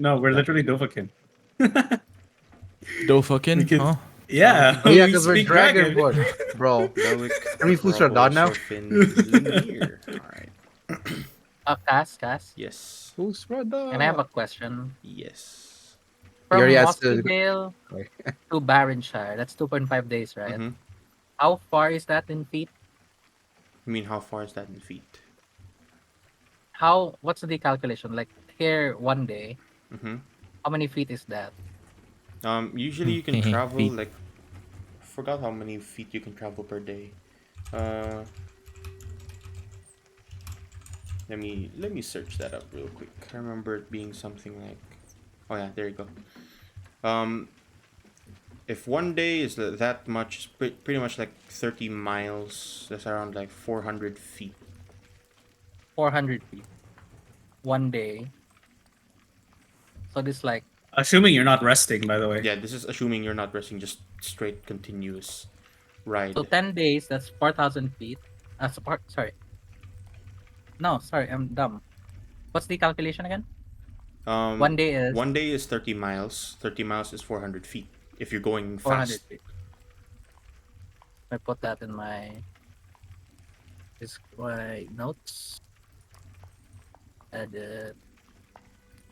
No, we're literally Dovahkiin. Dovahkiin, huh? Yeah, Oh yeah, we because we're speak Dragonborn, bro. Belwick, Can we fools are Perturabo, done now? Sorfin, Linier. Alright. Cass. Yes. Fools are And I have done. a question. Yes. You already From answered. Moskvale Sorry. to Baronshire, that's 2.5 days, right? Mm-hmm. How far is that in feet? I mean, how far is that in feet? What's the calculation? Like here 1 day, Mm-hmm. how many feet is that? Usually you can travel Feet. like, forgot how many feet you can travel per day. Uh, let me search that up real quick. I remember it being something like, oh yeah, there you go. If 1 day is that much, it's pretty much like 30 miles. That's around like 400 feet. 400 feet. 1 day. So this like Assuming you're not resting, by the way. Yeah, this is assuming you're not resting, just straight continuous ride. so 10 days. That's 4,000 feet. Sorry. No, sorry, I'm dumb. What's the calculation again? 1 day is 1 day is 30 miles. 30 miles is 400 feet. If you're going 400 fast. feet. I put that in my notes. Edit.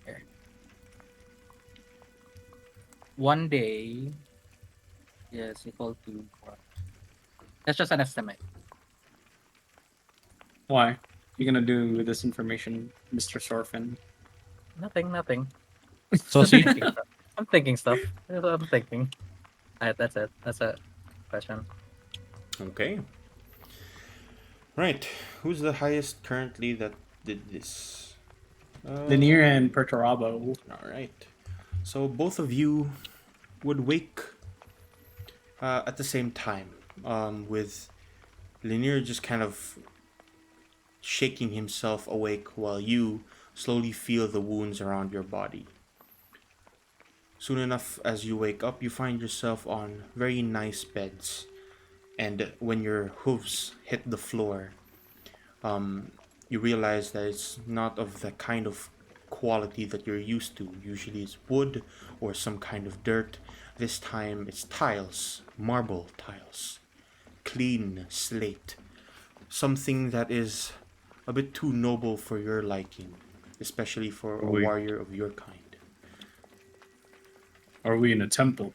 Here. 1 day is equal to 4. That's just an estimate. Why? You gonna do with this information, Mr. Sorfin? Nothing. So see, I'm thinking stuff. That's what I'm thinking. Alright, that's it. That's a question. Okay. Right. Who's the highest currently that did this? Linier and Perturabo. Alright. So both of you would wake at the same time. With Linier just kind of shaking himself awake while you slowly feel the wounds around your body. Soon enough, as you wake up, you find yourself on very nice beds. And when your hooves hit the floor, you realize that it's not of the kind of quality that you're used to. Usually it's wood or some kind of dirt. This time it's tiles, marble tiles, clean slate. Something that is a bit too noble for your liking, especially for a Oui. warrior of your kind. Are we in a temple?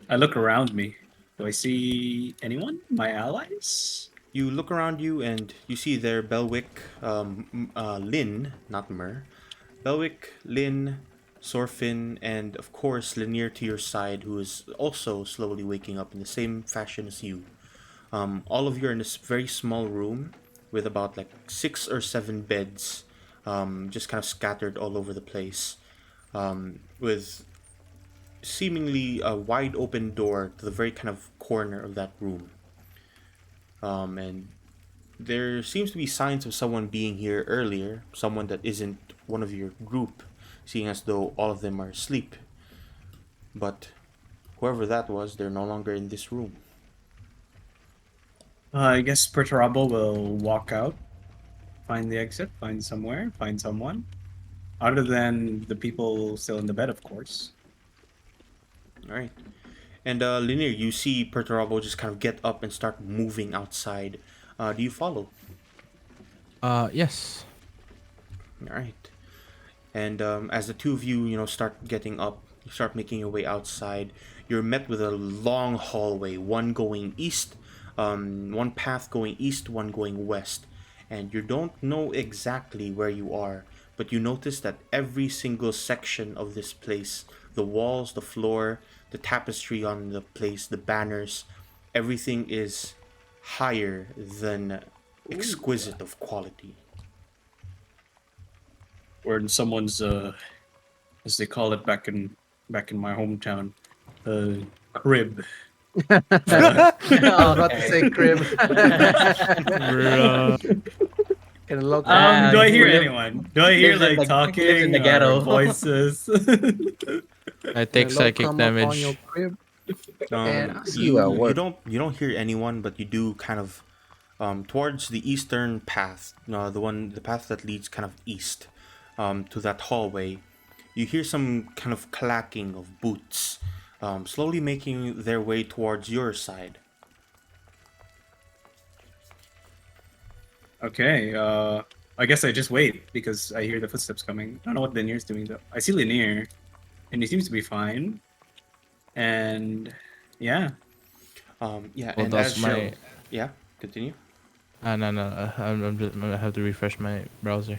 I look around me. Do I see anyone? My allies? You look around you and you see there Belwick, Lynn, not Mer, Belwick, Lynn, Sorfin, and of course Lanier to your side, who is also slowly waking up in the same fashion as you. All of you are in this very small room with about like 6 or 7 beds, just kind of scattered all over the place, with seemingly a wide open door to the very kind of corner of that room. And there seems to be signs of someone being here earlier, someone that isn't one of your group, seeing as though all of them are asleep. But whoever that was, they're no longer in this room. I guess Perturabo will walk out, find the exit, find somewhere, find someone. Other than the people still in the bed, of course. Alright. And Linear, you see Perturabo just kind of get up and start moving outside. Do you follow? yes. Alright. And as the two of you, start getting up, you start making your way outside, you're met with a long hallway, one going east, one path going east, one going west. And you don't know exactly where you are, but you notice that every single section of this place, the walls, the floor, the tapestry on the place, the banners, everything is higher than exquisite of quality. Or in someone's, as they call it back in my hometown, crib. I was about to say crib. In a local. Do I hear he lives- anyone? Do I hear lives in like the- talking lives in the or ghetto. voices? I take Hello, psychic come up on damage. your crib. And I see you You at work. don't hear anyone, but you do kind of towards the eastern path, the path that leads kind of east. to that hallway, you hear some kind of clacking of boots, slowly making their way towards your side. Okay, I guess I just wait because I hear the footsteps coming. I don't know what Lanier's doing though. I see Lanier, and he seems to be fine. And yeah, Yeah, Well, and that's as my. yeah, continue. No. I have to refresh my browser.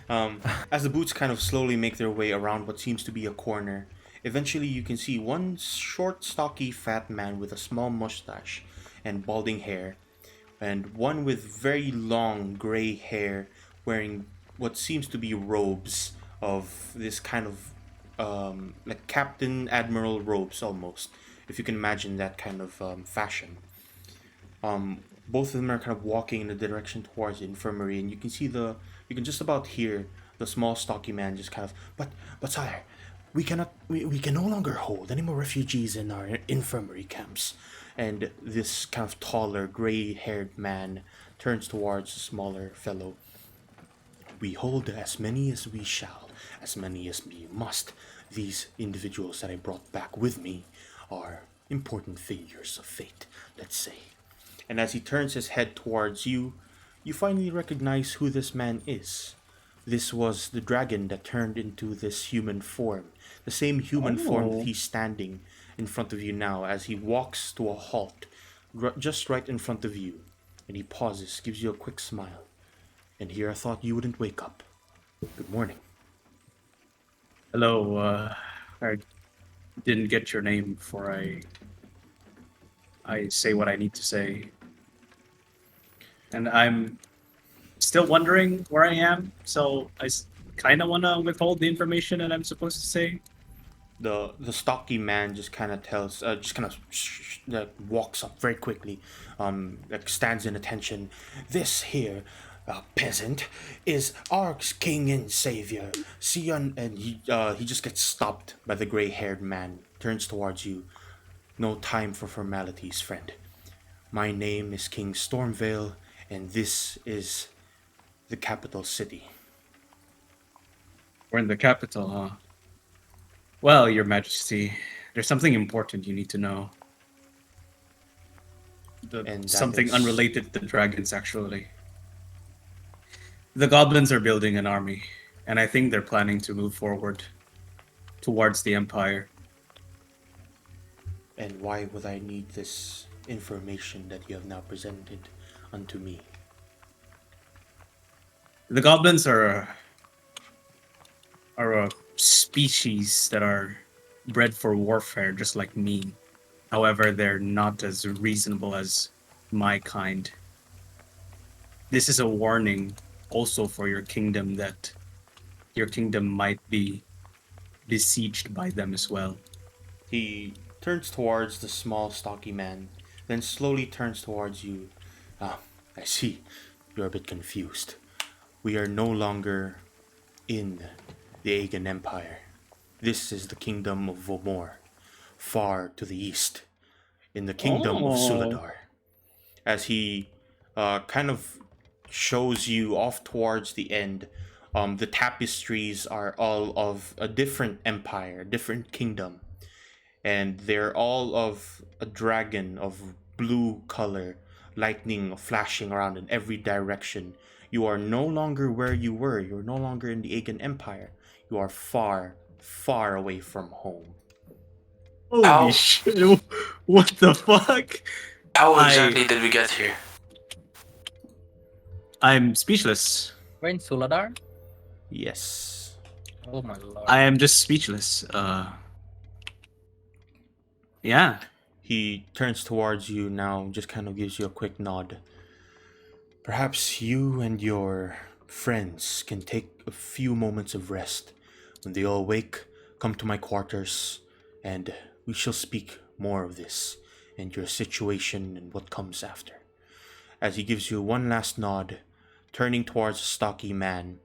As the boots kind of slowly make their way around what seems to be a corner, eventually you can see one short, stocky, fat man with a small mustache and balding hair, and one with very long gray hair wearing what seems to be robes of this kind of like Captain Admiral robes almost, if you can imagine that kind of fashion. Both of them are kind of walking in the direction towards the infirmary, and you can just about hear the small stocky man just kind of, but sire, we can no longer hold any more refugees in our infirmary camps. And this kind of taller, gray-haired man turns towards the smaller fellow. We hold as many as we shall, as many as we must. These individuals that I brought back with me are important figures of fate, let's say. And as he turns his head towards you, you finally recognize who this man is. This was the dragon that turned into this human form. The same human form that Oh. he's standing in front of you now as he walks to a halt just right in front of you. And he pauses, gives you a quick smile. And here I thought you wouldn't wake up. Good morning. hello. I didn't get your name before I say what I need to say, and I'm still wondering where I am. So I kind of want to withhold the information that I'm supposed to say. The stocky man just kind of walks up very quickly, like stands in attention. This here peasant is our king and savior, Sion. And he just gets stopped by the gray-haired man. Turns towards you. No time for formalities, friend. My name is King Stormvale, and this is the capital city. We're in the capital, huh? Well, Your Majesty, there's something important you need to know. And that Something is- unrelated to dragons, actually. The goblins are building an army, and I think they're planning to move forward towards the Empire. And why would I need this information that you have now presented unto me? The goblins are a species that are bred for warfare, just like me. However, they're not as reasonable as my kind. This is a warning also for your kingdom that your kingdom might be besieged by them as well. He turns towards the small, stocky man, then slowly turns towards you. Ah, I see. You're a bit confused. We are no longer in the Aegon Empire. This is the kingdom of Vomor, far to the east, in the kingdom of Suladar. As he kind of shows you off towards the end, the tapestries are all of a different empire, different kingdom, and they're all of a dragon of blue color, lightning flashing around in every direction. You are no longer where you were. You're no longer in the Aegon Empire. You are far, far away from home. Holy shit! What the fuck? How exactly did we get here? I'm speechless. We're in Suladar? Yes. Oh my lord. I am just speechless. Yeah. He turns towards you now, just kind of gives you a quick nod. Perhaps you and your friends can take a few moments of rest. When they all wake, come to my quarters, and we shall speak more of this, and your situation and what comes after. As he gives you one last nod, turning towards the stocky man.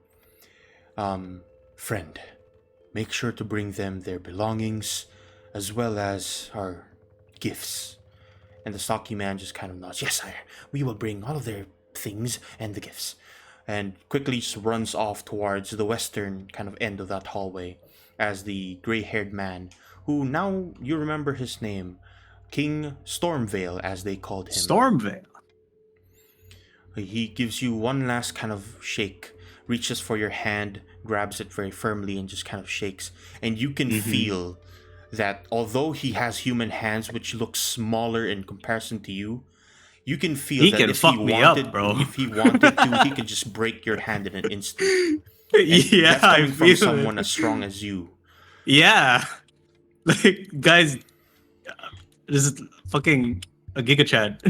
Friend, make sure to bring them their belongings, as well as our gifts. And the stocky man just kind of nods. Yes, sire. We will bring all of their things and the gifts. and quickly just runs off towards the western kind of end of that hallway as the gray-haired man, who now you remember his name, King Stormvale, as they called him. Stormvale. He gives you one last kind of shake, reaches for your hand, grabs it very firmly, and just kind of shakes. And you can feel that although he has human hands, which look smaller in comparison to you, you can feel He that can if fuck he me wanted, up, bro. if he wanted to, he could just break your hand in an instant. And Yeah, that's I coming from feel someone it. as strong as you. Yeah. Like, guys, this is fucking a Giga Chad.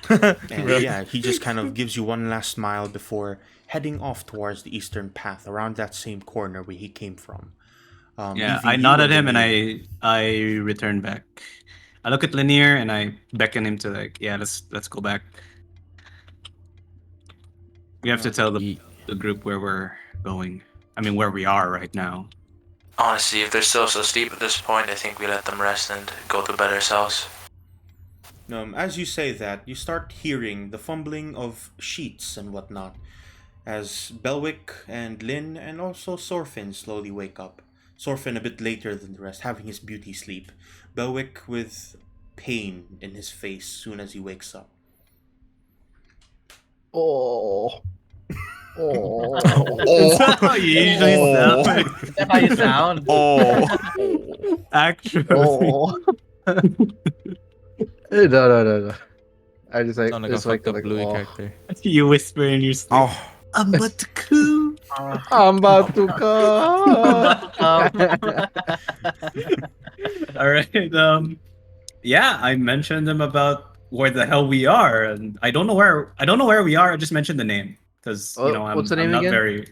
And yeah, he just kind of gives you one last smile before heading off towards the eastern path, around that same corner where he came from. Yeah, leaving I you nod at him and Lanier. I return back. I look at Lanier and I beckon him to like, yeah, let's go back. We have to tell the group where we're going. I mean, where we are right now. Honestly, if they're still so steep at this point, I think we let them rest and go to bed ourselves. As you say that, you start hearing the fumbling of sheets and whatnot, as Belwick and Lynn and also Sorfin slowly wake up. Sorfin a bit later than the rest, having his beauty sleep. Belwick with pain in his face soon as he wakes up. Oh. Oh. Is that how you usually sound? Is that how you sound? Oh, actually. Oh. No. I just like Sound like a just like, fucked up Bluey oh. character. You whisper in your sleep. Oh. I'm about to coo. I'm about to come. All right. Yeah, I mentioned them about where the hell we are, and I don't know where we are. I just mentioned the name because you know What's the I'm name not again? very.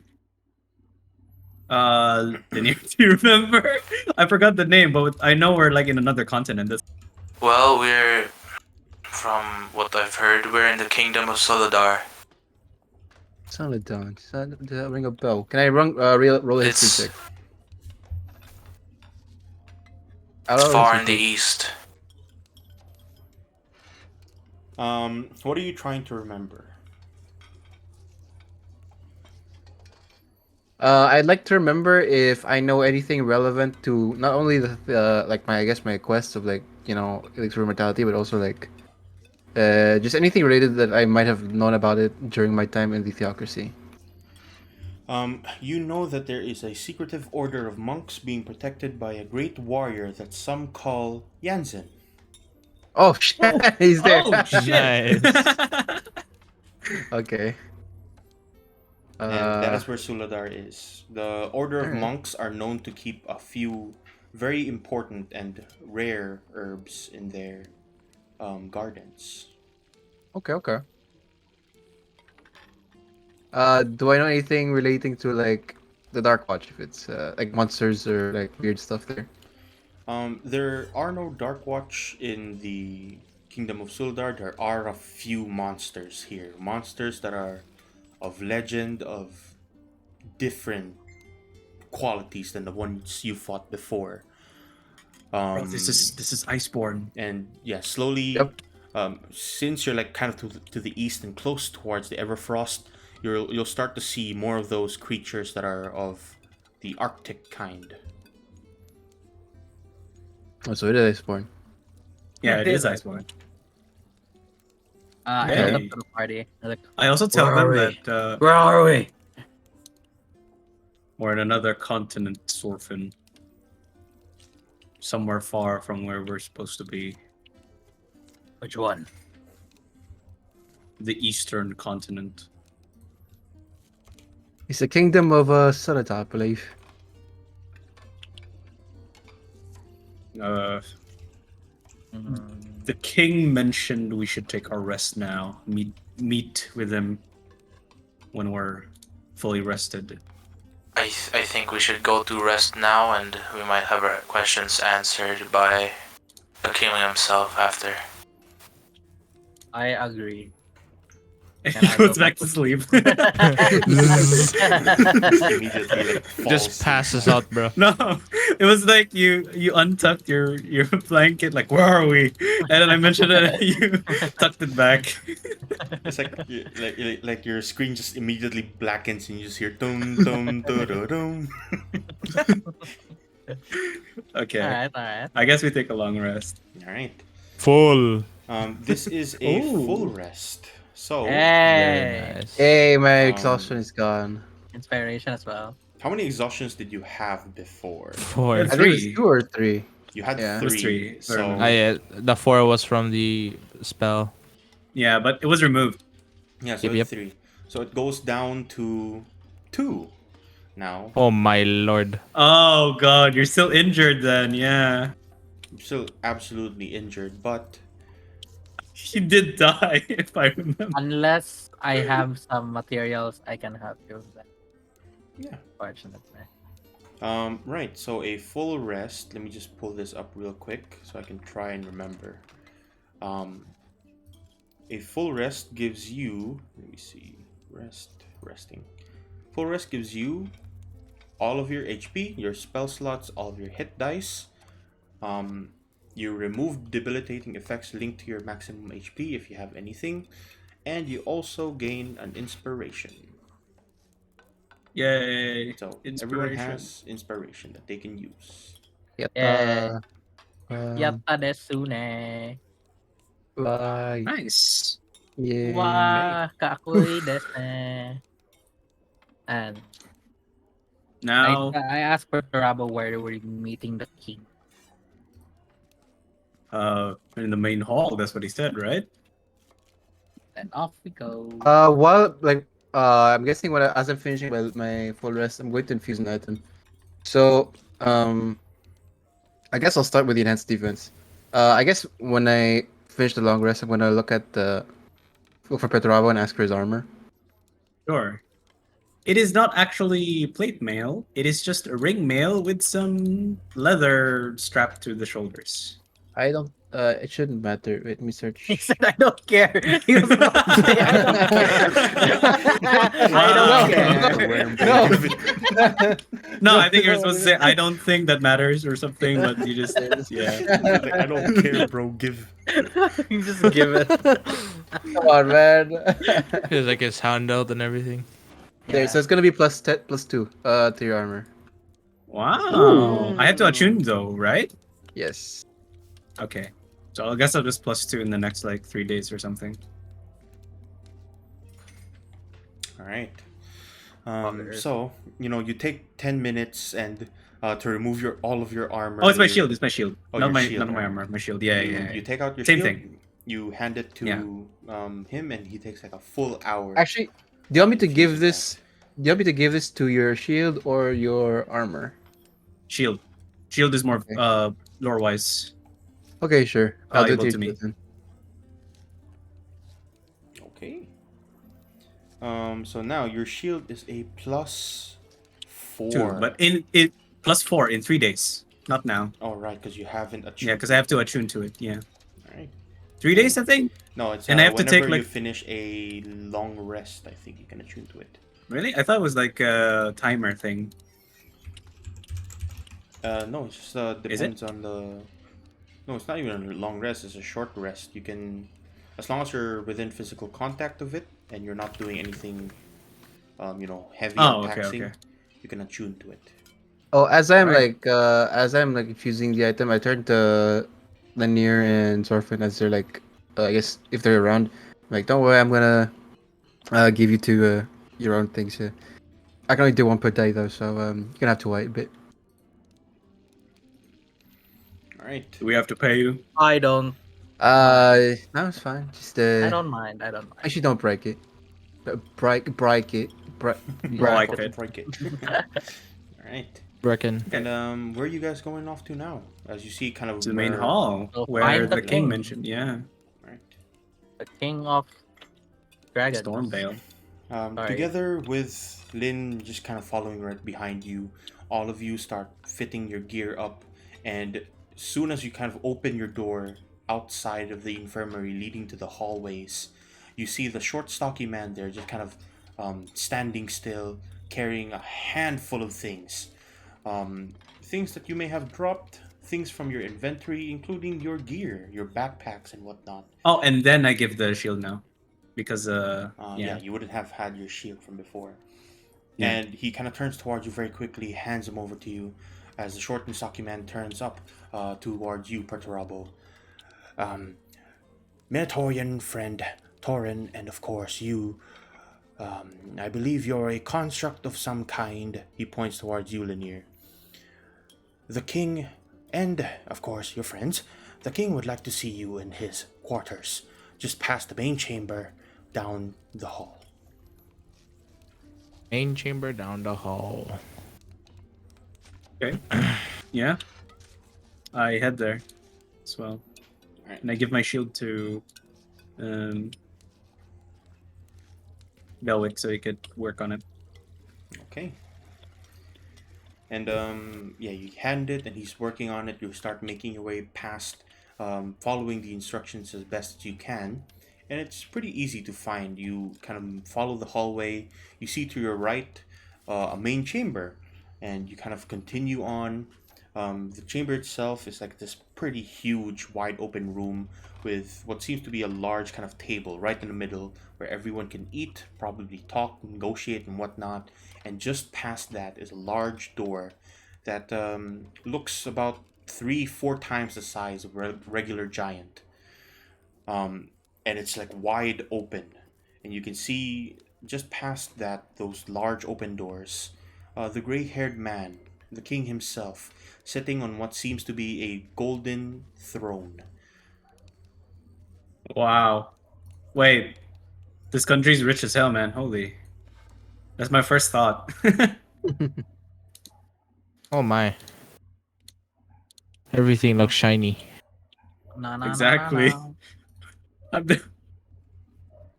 The name. Do you remember? I forgot the name, but I know we're like in another continent. Well, from what I've heard, we're in the kingdom of Soledar. Sounded down. Does that ring a bell? Can I roll a history It's- check? It's I'll roll a far in the history check. east. What are you trying to remember? I'd like to remember if I know anything relevant to not only the like my quest of like elixir immortality, but also like just anything related that I might have known about it during my time in the theocracy. You know that there is a secretive order of monks being protected by a great warrior that some call Yanzen. Oh shit, he's there. Oh shit! Nice. Okay. And that is where Suladar is. The Order of Alright. Monks are known to keep a few very important and rare herbs in their gardens. Okay. Do I know anything relating to like the Dark Watch? If it's like monsters or like weird stuff there. There are no Dark Watch in the Kingdom of Suldar. There are a few monsters here. Monsters that are of legend, of different qualities than the ones you fought before. Bro, this is Iceborne. And yeah, slowly, Yep. since you're like kind of to the east and close towards the Everfrost, you'll start to see more of those creatures that are of the Arctic kind. Oh, so it is Iceborne. Yeah, it is Iceborne. I Hey. look up to the party. I'm like, I also tell Where them are we? that where are we? we're in another continent, Sorfin. Somewhere far from where we're supposed to be. Which one? The eastern continent. It's the kingdom of Solita, I believe. The king mentioned we should take our rest now. Meet with him when we're fully rested. I think we should go to rest now, and we might have our questions answered by the king himself after. I agree. He Can I goes go back back to sleep. Immediately, like, falls Just passes out, bro. No, It was like you untucked your blanket, like where are we? And then I mentioned it, and you tucked it back. It's like like your screen just immediately blackens and you just hear dum dum dum dum dum. Okay, Alright. I guess we take a long rest. All right. Full. This is a full Ooh. rest. So, Very Hey! nice. Hey, my Um, exhaustion is gone. Inspiration as well. how many exhaustions did you have before? 4. That's I think it was Three. 2 or 3. You had Yeah. It was 3. three, if I So, remember. The 4 was from the spell. Yeah, but it was removed. yeah, so Yep. 3. So it goes down to 2 now. Oh my lord. Oh god, you're still injured then. Yeah, I'm still absolutely injured, but he did die, if I remember. Unless I have some materials, I can help you with that. yeah. Fortunately. Right. So a full rest. Let me just pull this up real quick so I can try and remember. A full rest gives you. Let me see. Resting. Full rest gives you all of your HP, your spell slots, all of your hit dice. You remove debilitating effects linked to your maximum HP if you have anything, and you also gain an inspiration. Yay! So everyone Inspiration. has inspiration that they can use. Yeah. Uh, Yatta desune. bye. Nice. Yeah. Wa kaakui desu. And Now, I asked Perturabo where we're meeting the king. in the main hall, that's what he said, right? And off we go. While like I'm guessing as I'm finishing my full rest, I'm going to infuse an item. So I guess I'll start with the enhanced defense. I guess when I finish the long rest, I'm gonna look for Petravo and ask for his armor. Sure. It is not actually plate mail. It is just a ring mail with some leather strapped to the shoulders. I don't. It shouldn't matter. Wait, let me search. He said, I don't care. He was about to say, I don't care. I Wow. don't care. No. No, I think you're supposed to say, I don't think that matters or something, but you just, yeah. Like, I don't care, bro. Give. You just give it. Come on, man. It's like his handout and everything. There, so it's gonna be plus 10, plus 2 to your armor. Wow. I have to attune though, right? Yes. Okay. So I guess I'll just plus 2 in the next like 3 days or something. All right. Okay. So you take 10 minutes and to remove all of your armor. Oh, it's my shield. It's my shield. Oh, not your my shield, not my right. armor. My shield. Yeah, you, yeah. you take out your Same shield. thing. You hand it to him, and he takes like a full hour. Actually, do you want me to give Infuses this? Do you want me to give this to your shield or your armor? Shield. Shield is more Okay. lore wise. Okay, sure. I'll do it Valuable to to me. you then. Okay. So now your shield is a plus 4. 2, but in it plus 4 in 3 days. Not now. Oh, right, because you haven't attuned. Yeah, because I have to attune to it. Yeah, All right. 3 days I think. No, it's And I have to whenever take, you like- finish a long rest, I think you can attune to it. Really? I thought it was like a timer thing. No, it just Is it? depends on the. No, it's not even a long rest. It's a short rest. You can, as long as you're within physical contact of it and you're not doing anything, heavy Oh, or okay, taxing, okay. you can attune to it. Oh, as I'm Alright. like infusing the item, I turn to Lanier and Sorfin as they're like, I guess if they're around, I'm like, don't worry, I'm gonna give you to your own things. I can only do one per day though, so you're gonna have to wait a bit. All right. Do we have to pay you? I don't. No, it's fine. Just I don't mind. I don't mind. actually don't break it. Break it. Break Like Break it. it. All right. Brecken. And where are you guys going off to now? As you see, kind of To the main where- hall So where find the the king king. mentioned. Yeah, Right. The king of dragons. Stormvale. Sorry. Together with Lynn just kind of following right behind you, all of you start fitting your gear up, and as soon as you kind of open your door outside of the infirmary leading to the hallways, you see the short, stocky man there just kind of standing still, carrying a handful of things. things that you may have dropped, things from your inventory, including your gear, your backpacks, and whatnot. Oh, and then I give the shield now, because Yeah, you wouldn't have had your shield from before. Yeah. And he kind of turns towards you very quickly, hands him over to you, as the short Misaki man turns up towards you, Perturabo. Minotaurian friend, Torin, and of course you. I believe you're a construct of some kind. He points towards you, Lanier. The king, and of course your friends, the king would like to see you in his quarters, just past the main chamber, down the hall. Main chamber down the hall. Okay. Yeah. I head there as well. Alright. And I give my shield to Belwick so he could work on it. Okay. And yeah, you hand it, and he's working on it. You start making your way past, following the instructions as best as you can, and it's pretty easy to find. You kind of follow the hallway. You see to your right a main chamber, and you kind of continue on. The chamber itself is like this pretty huge, wide open room with what seems to be a large kind of table right in the middle where everyone can eat, probably talk, negotiate, and whatnot. And just past that is a large door that looks about 3-4 times the size of a regular giant. And it's like wide open. And you can see just past that, those large open doors, the gray haired man, the king himself, sitting on what seems to be a golden throne. Wow. Wait. This country's rich as hell, man. Holy. That's my first thought. Oh my. Everything looks shiny. Exactly.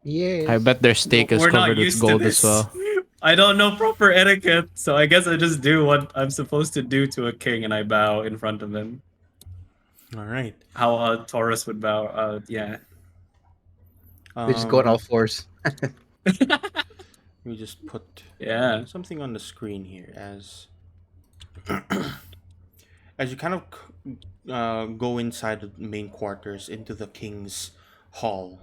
Yes. I bet their steak is We're not covered with used to gold this. as well. I don't know proper etiquette, so I guess I just do what I'm supposed to do to a king and I bow in front of him. All right. How a Taurus would bow. Yeah. They just go on all fours. We just put Yeah. something on the screen here as as you kind of go inside the main quarters into the king's hall.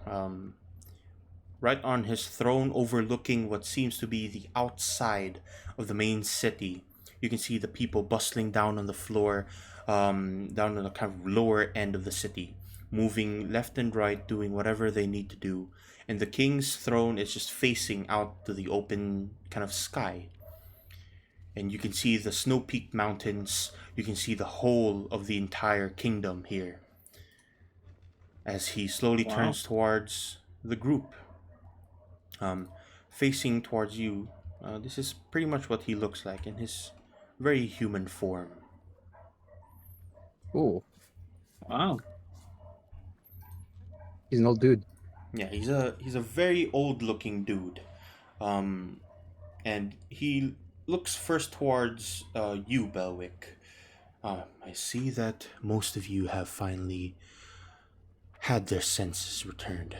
Right on his throne, overlooking what seems to be the outside of the main city, you can see the people bustling down on the floor, down on the kind of lower end of the city, moving left and right, doing whatever they need to do. And the king's throne is just facing out to the open kind of sky. And you can see the snow-peaked mountains. You can see the whole of the entire kingdom here. As he slowly Wow. turns towards the group, facing towards you, this is pretty much what he looks like in his very human form. Ooh, Wow. he's an old dude. Yeah, he's a very old-looking dude, and he looks first towards you, Belwick. I see that most of you have finally had their senses returned.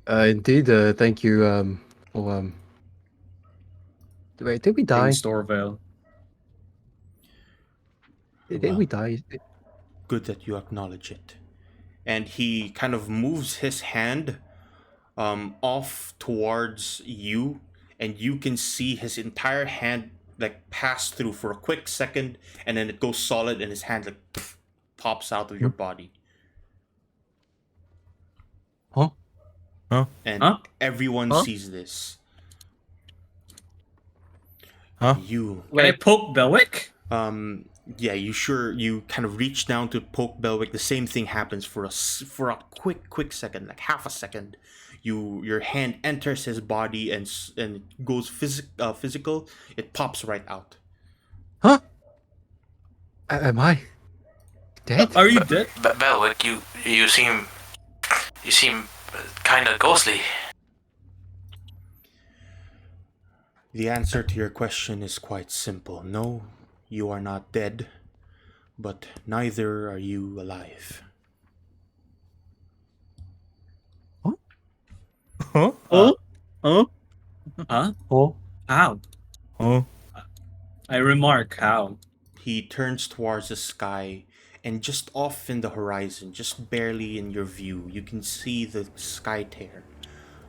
Indeed. Thank you. Wait, did we King die? Storvale. Did Well. we die? Good that you acknowledge it. And he kind of moves his hand off towards you, and you can see his entire hand like pass through for a quick second, and then it goes solid, and his hand like pops out of your body. Huh? And Huh? everyone Huh? sees this. Huh? You, Can I poke Belwick? yeah, you kind of reach down to poke Belwick. The same thing happens for a quick second, like half a second. Your hand enters his body and it goes physical. It pops right out. Huh? Am I dead? Are you dead? Belwick, you seem kind of ghostly. The answer to your question is quite simple. No, you are not dead, but neither are you alive. Huh? Huh? Huh? Oh. How? Oh. I remark how. He turns towards the sky, and just off in the horizon, just barely in your view, you can see the sky tear.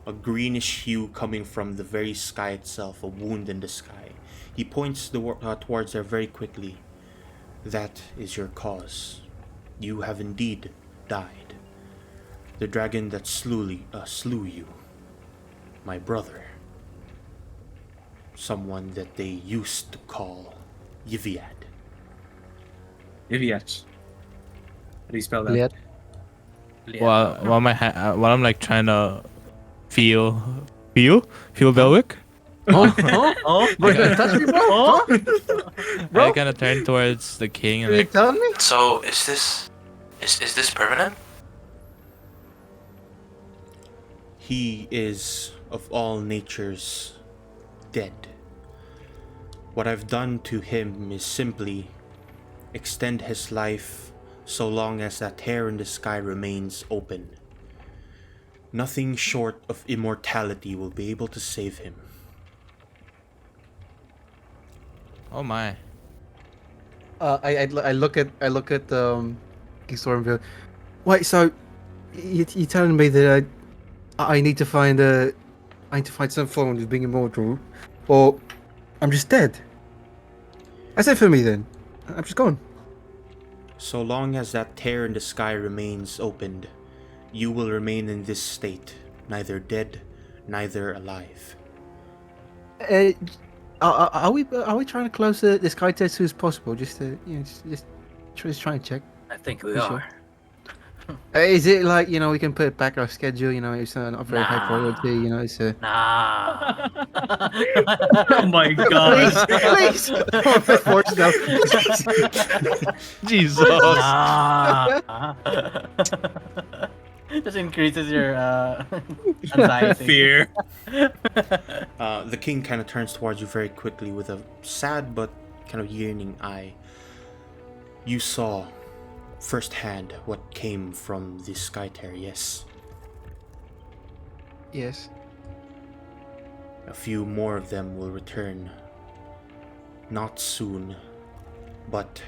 A greenish hue coming from the very sky itself, a wound in the sky. He points towards there very quickly. That is your cause. You have indeed died. The dragon that slew you, my brother. Someone that they used to call Yviad. Iviach. How do you spell that? Liet. While I'm like trying to feel Belwick. Oh, oh, Oh, bro, you gonna touch me, bro? Oh. Huh? Bro? I kind of turn towards the king and Are you like, telling me? So is this permanent? He is of all natures dead. What I've done to him is simply extend his life so long as that tear in the sky remains open. Nothing short of immortality will be able to save him. oh my. I look at King Stormville. Wait, so you telling me that I need to find some form of being immortal, or I'm just dead? That's it for me then. I'm just gone. So long as that tear in the sky remains opened, you will remain in this state, neither dead, neither alive. Are we trying to close the sky test as soon as possible? Just to just try and check. I think we For are. sure. Is it like we can put it back our schedule? It's not very high priority. It's Nah. Oh my god. please. Force now. Jesus. Nah. Just increases your anxiety. Fear. The king kind of turns towards you very quickly with a sad but kind of yearning eye. You saw firsthand what came from the sky tear, yes. Yes. A few more of them will return. Not soon, but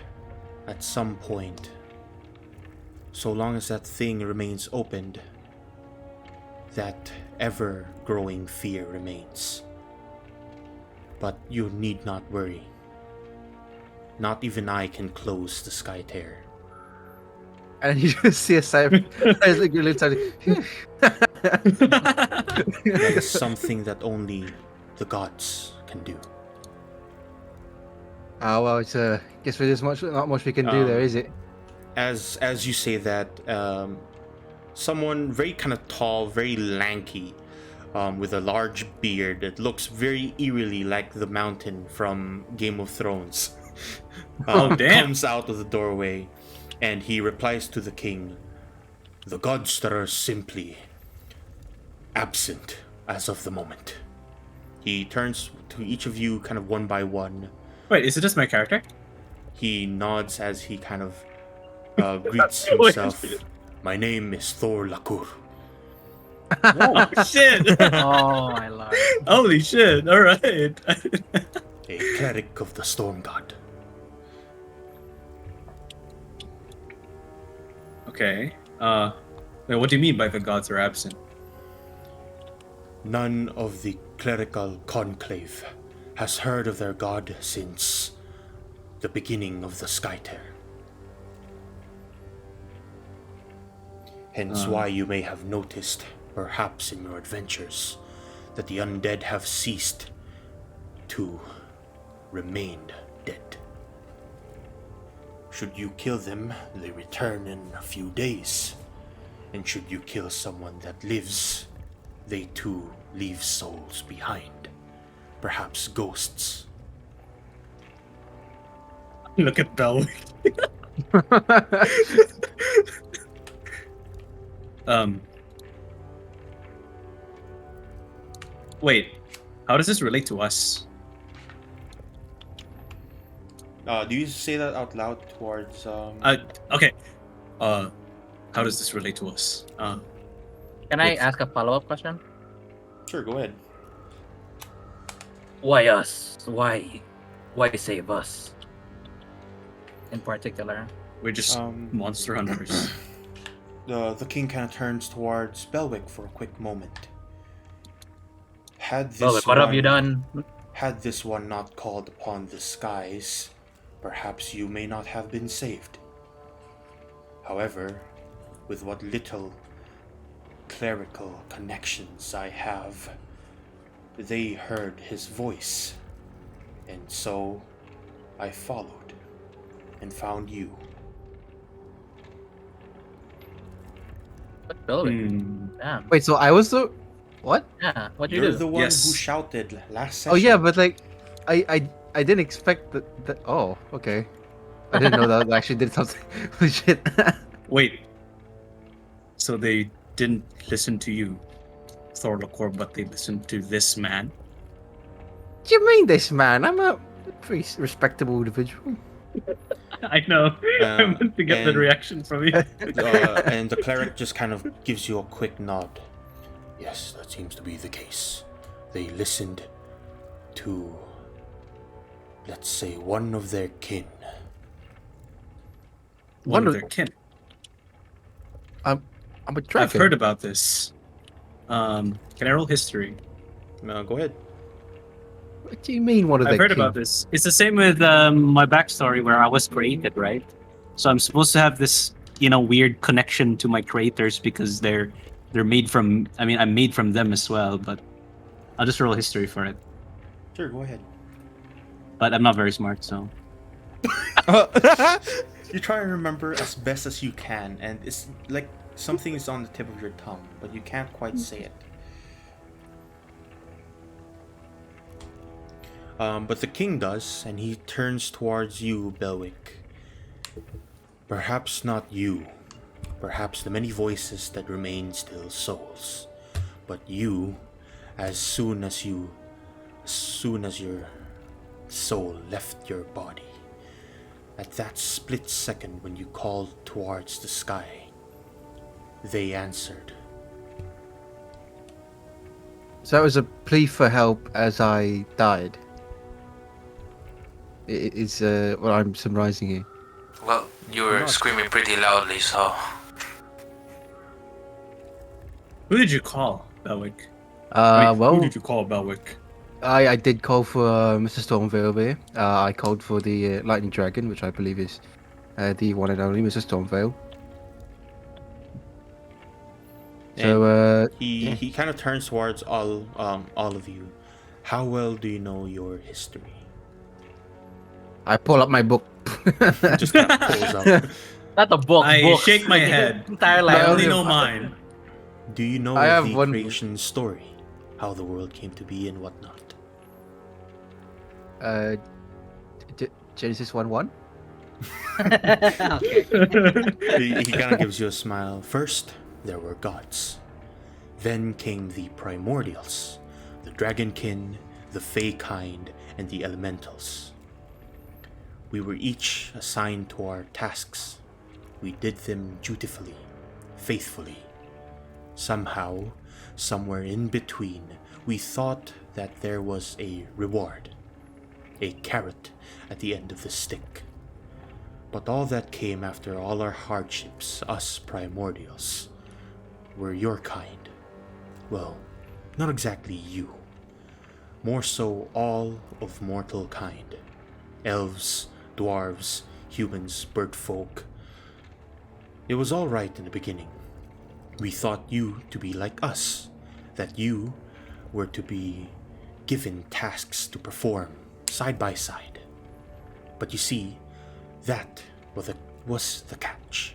at some point. So long as that thing remains opened, that ever-growing fear remains. But you need not worry. Not even I can close the sky tear. And you just see a siren. It's like you're literally. That is something that only the gods can do. Oh well, it's guess there's not much we can do there, is it? As you say that, someone very kind of tall, very lanky, with a large beard that looks very eerily like the mountain from Game of Thrones, Oh, damn. comes out of the doorway, and he replies to the king, "The gods that are simply absent as of the moment." He turns to each of you kind of one by one. Wait, is it just my character? He nods as he kind of greets himself. "My name is Thor Lakur. Oh shit! Oh my lord. Holy shit! All right. A cleric of the storm god." Okay. Wait, what do you mean by the gods are absent? None of the clerical conclave has heard of their god since the beginning of the sky tear. Hence why you may have noticed, perhaps in your adventures, that the undead have ceased to remain dead. Should you kill them, they return in a few days. And should you kill someone that lives, they too leave souls behind. Perhaps ghosts. Look at Bell. Wait, how does this relate to us? Do you say that out loud towards Okay. How does this relate to us? Can I ask a follow-up question? Sure, go ahead. Why us? Why? Why save us? In particular. We're just monster hunters. The king kind of turns towards Belwick for a quick moment. Had Well, this what have you one, done? had this one not called upon the skies, perhaps you may not have been saved. However, with what little clerical connections I have, they heard his voice, and so I followed and found you. Building. Damn. Wait, so I was the what? Yeah. What'd you You're do? the one Yes. who shouted last session. Oh yeah, but like, I didn't expect that. Oh, okay. I didn't know that I actually did something. Shit. Wait. So they didn't listen to you, Thorlocor, but they listened to this man? What do you mean, this man? I'm a pretty respectable individual. I know. I meant to get the and- reaction from you. And the cleric just kind of gives you a quick nod. Yes, that seems to be the case. They listened to, let's say, one of their kin. One One of of- their kin. I'm a dragon. I've heard about this. Can I roll history? Go ahead. What do you mean, one of I've their heard about this. It's the same with my backstory where I was created, right? So I'm supposed to have this, weird connection to my creators because they're made from. I mean, I'm made from them as well. But I'll just roll history for it. Sure, go ahead. But I'm not very smart, so You try and remember as best as you can, and it's like something is on the tip of your tongue, but you can't quite say it. But the king does, and he turns towards you, Belwick. Perhaps not you. Perhaps the many voices that remain still souls. But you, as soon as your soul left your body, at that split second when you called towards the sky, they answered. So that was a plea for help as I died. Is what I'm summarizing here. Well, you were Not- screaming pretty loudly, so who did you call, Belwick? Who Well, did you call, Belwick? I did call for Mr. Stormvale over here. I called for the Lightning Dragon, which I believe is the one and only Mr. Stormvale. So, He kind of turns towards all of you. How well do you know your history? I pull up my book. Just kind of pulls up. Not a book. I books. shake my Like, head. Entire I life. only know mine. Do you know I have the one- creation story? How the world came to be and whatnot? Genesis 1:1. Okay. He kind of gives you a smile. First, there were gods. Then came the primordials, the dragonkin, the fey kind, and the elementals. We were each assigned to our tasks. We did them dutifully, faithfully. Somehow, somewhere in between, we thought that there was a reward, a carrot at the end of the stick. But all that came after all our hardships, us primordials, were your kind. Well, not exactly you. More so all of mortal kind. Elves, dwarves, humans, bird folk. It was all right in the beginning. We thought you to be like us, that you were to be given tasks to perform side by side. But you see, that was the catch.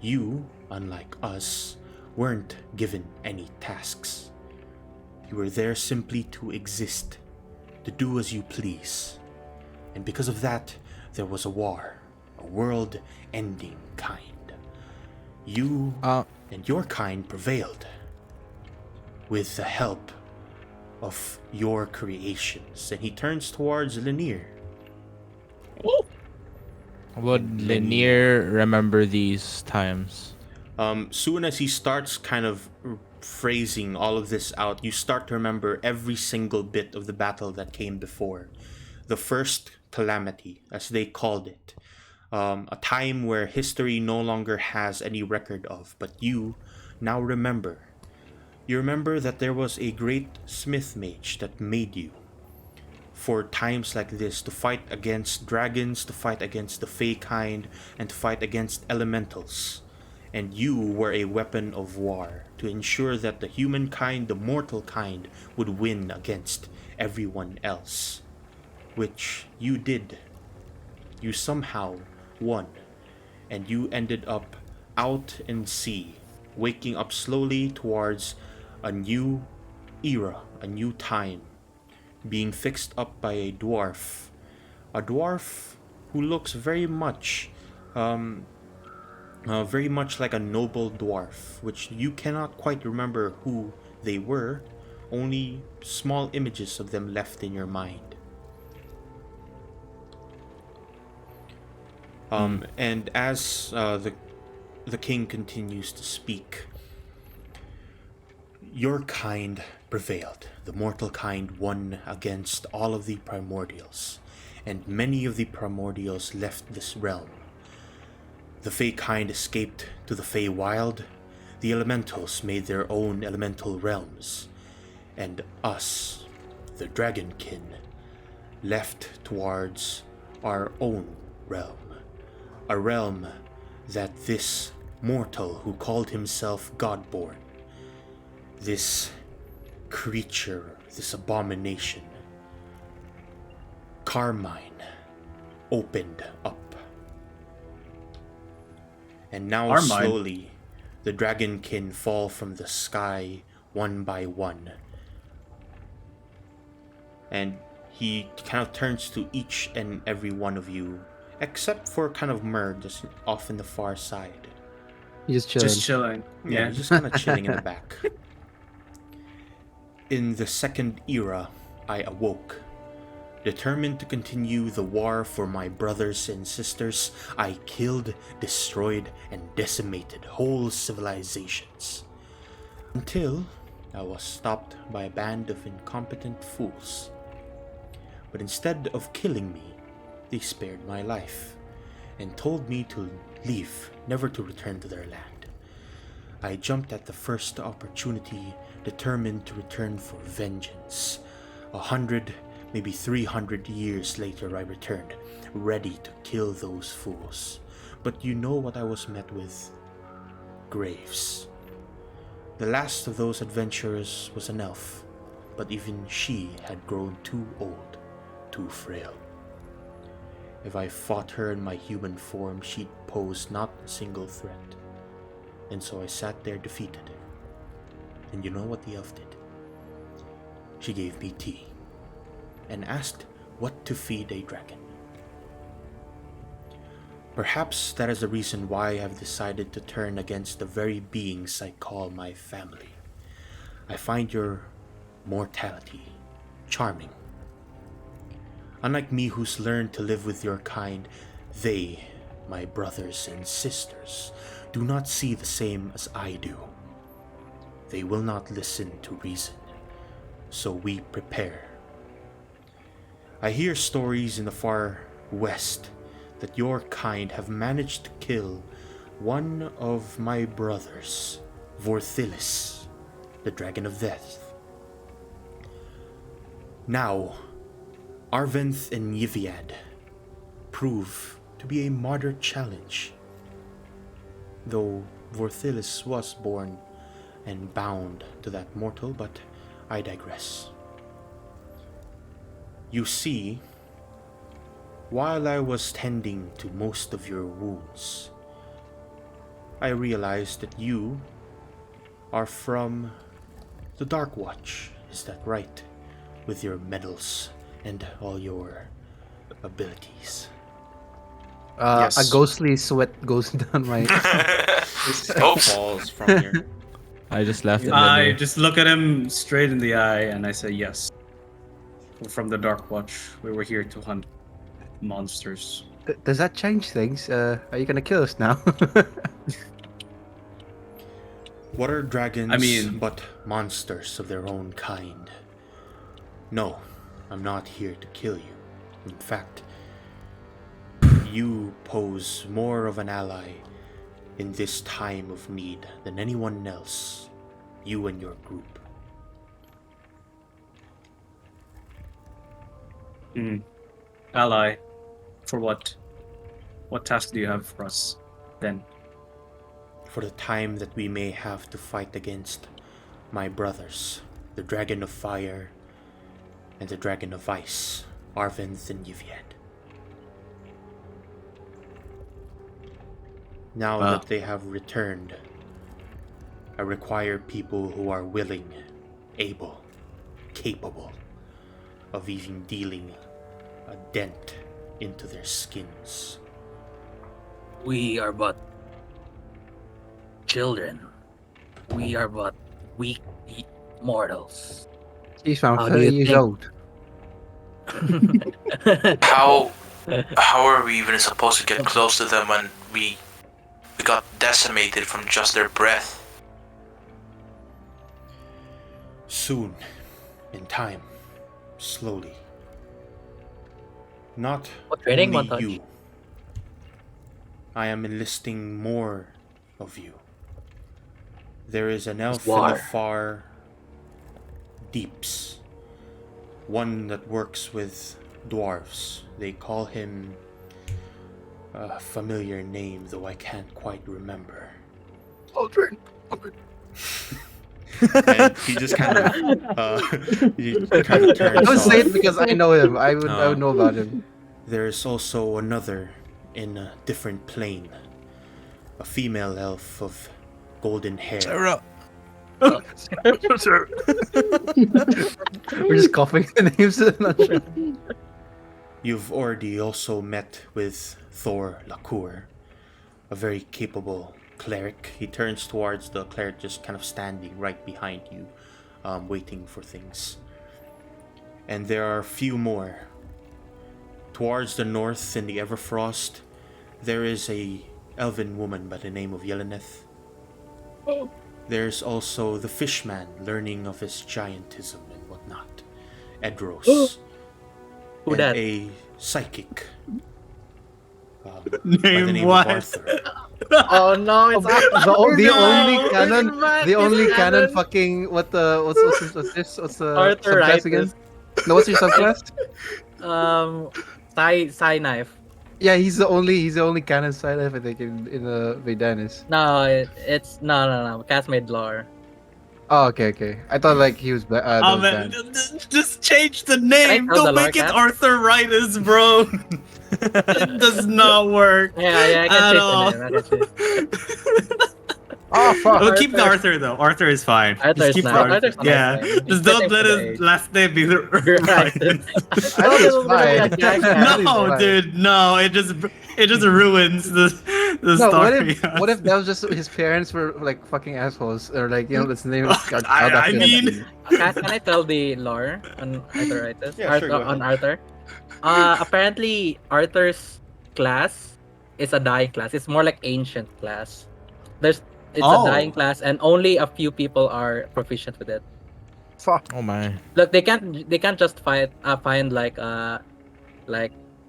You, unlike us, weren't given any tasks. You were there simply to exist, to do as you please. And because of that, there was a war, a world-ending kind. You and your kind prevailed with the help of your creations. And he turns towards Lanier. Would Lanier remember these times? Soon as he starts kind of phrasing all of this out, you start to remember every single bit of the battle that came before. the first calamity, as they called it. A time where history no longer has any record of, but you now remember. You remember that there was a great smith mage that made you for times like this, to fight against dragons, to fight against the Fey kind, and to fight against elementals. And you were a weapon of war to ensure that the humankind, the mortal kind, would win against everyone else. Which you did. You somehow won. And you ended up out in sea, waking up slowly towards a new era, a new time, being fixed up by a dwarf. A dwarf who looks very much like a noble dwarf, which you cannot quite remember who they were, only small images of them left in your mind. And as the king continues to speak, your kind prevailed. The mortal kind won against all of the primordials, and many of the primordials left this realm. The Fey kind escaped to the Fey Wild. The elementals made their own elemental realms, and us, the Dragonkin, left towards our own realm. A realm that this mortal who called himself Godborn, this creature, this abomination, Carmine, opened up. And now Carmine? slowly, the Dragonkin fall from the sky one by one. And he kind of turns to each and every one of you, except for kind of Mer, just off in the far side. He's just chilling. Just chilling. Yeah, he's just kind of chilling in the back. In the second era, I awoke. Determined to continue the war for my brothers and sisters, I killed, destroyed, and decimated whole civilizations. Until I was stopped by a band of incompetent fools. But instead of killing me, they spared my life and told me to leave, never to return to their land. I jumped at the first opportunity, determined to return for vengeance. 100, maybe 300 years later I returned, ready to kill those fools. But you know what I was met with? Graves. The last of those adventurers was an elf, but even she had grown too old, too frail. If I fought her in my human form, she'd pose not a single threat. And so I sat there defeated. And you know what the elf did? She gave me tea and asked what to feed a dragon. Perhaps that is the reason why I have decided to turn against the very beings I call my family. I find your mortality charming. Unlike me, who's learned to live with your kind, they, my brothers and sisters, do not see the same as I do. They will not listen to reason, so we prepare. I hear stories in the far west that your kind have managed to kill one of my brothers, Vaedanys, the Dragon of Death. Now, Arventh and Yviad prove to be a moderate challenge, though Vaedanys was born and bound to that mortal, but I digress. You see, while I was tending to most of your wounds, I realized that you are from the Dark Watch, is that right? With your medals and all your abilities. Yes. A ghostly sweat goes down my... Oops. Falls from your... I just laughed at I Lenny. just look at him straight in the eye and I say, yes. We're from the Dark Watch. We were here to hunt monsters. Does that change things? Are you gonna kill us now? What are dragons I mean- but monsters of their own kind? No, I'm not here to kill you. In fact, you pose more of an ally in this time of need than anyone else, you and your group. Ally, for what? What task do you have for us then? For the time that we may have to fight against my brothers, the Dragon of Fire and the Dragon of Ice, Arvin and Yviet. Now that they have returned, I require people who are willing, able, capable of even dealing a dent into their skins. We are but children. We are but weak mortals. He's found How do 30 you years think- old. How are we even supposed to get close to them when we got decimated from just their breath? Soon, in time, slowly. Not What training only montage? you. I am enlisting more of you. There is an elf in war. the far deeps. One that works with dwarves. They call him a familiar name, though I can't quite remember. Aldrin. And he just kind of turns Don't say off. it because I know him. I would know about him. There's also another in a different plane. A female elf of golden hair. Sarah. We're just coughing the names. Not sure. You've already also met with Thor Lacour, a very capable cleric. He turns towards the cleric just kind of standing right behind you, waiting for things. And there are a few more. Towards the north in the Everfrost, there is a elven woman by the name of Yeleneth. There's also the fishman learning of his giantism and whatnot, Edros. Who and that? a psychic by the Name name what? of Arthur. Oh no, it's The only No! canon, the It's only canon canon. fucking what's the Arthuritis. subclass again? No, what's your subclass? Sai knife. Yeah, he's the only canon side I think in Vaedanys. No, it's no. Castmate lore. Oh, okay. I thought like he was that Oh was man, banned. just change the name. tell the Don't make lore, it Kat? arthritis, bro. It does not work. Yeah, I At can all. change the name. I can change. Oh fuck! We'll keep the Arthur. Arthur though. Arthur is fine. Arthur's Just keep nice. Arthur. Arthur's a nice Yeah, name. just It's don't fitting let for his the age. last name be the arthritis. I think it's fine. No, dude, no. It just ruins the No, story. what if that was just his parents were like fucking assholes or like let's name it. I mean, Can I tell the lore on arthritis? Yeah, sure, go On ahead. Arthur. Apparently Arthur's class is a dying class. It's more like ancient class. It's Oh. a dying class, and only a few people are proficient with it. Fuck. Oh my. Look, they can't just find like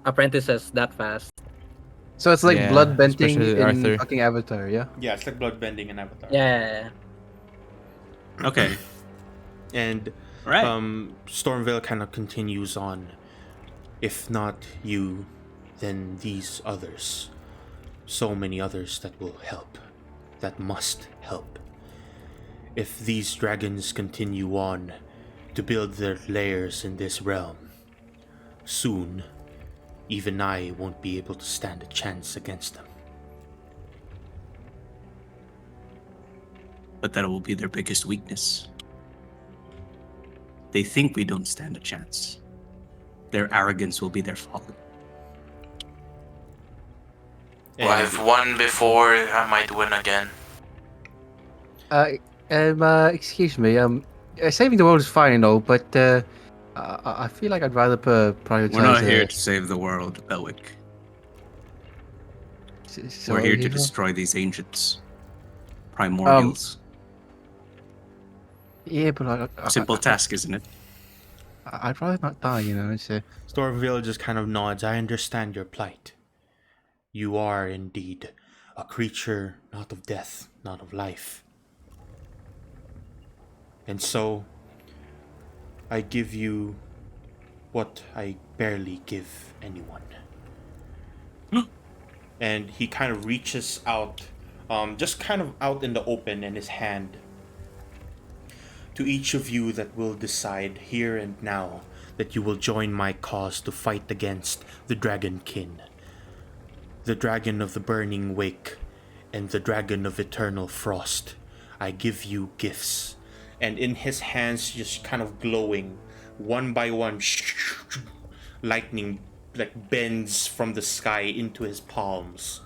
apprentices that fast. So it's like Yeah, blood bending especially in Arthur. fucking Avatar, yeah. Yeah, it's like bloodbending in Avatar. Yeah. okay, And right. Stormvale kind of continues on. If not you, then these others. So many others that will help. That must help. If these dragons continue on to build their lairs in this realm, soon, even I won't be able to stand a chance against them. But that will be their biggest weakness. They think we don't stand a chance. Their arrogance will be their folly. Well, I've won before, I might win again. Excuse me. Saving the world is fine, but I feel like I'd rather prioritize. We're not here to save the world, Belwick. We're here to destroy these ancients. Primordials. Yeah, but Simple task, isn't it? I'd rather not die, you know. It's Stormville just kind of nods. I understand your plight. You are indeed a creature not of death, not of life. And so, I give you what I barely give anyone. And he kind of reaches out, just kind of out in the open in his hand, to each of you that will decide here and now that you will join my cause to fight against the Dragonkin, the dragon of the burning wake, and the dragon of eternal frost. I give you gifts. And in his hands, just kind of glowing, one by one, lightning like bends from the sky into his palms.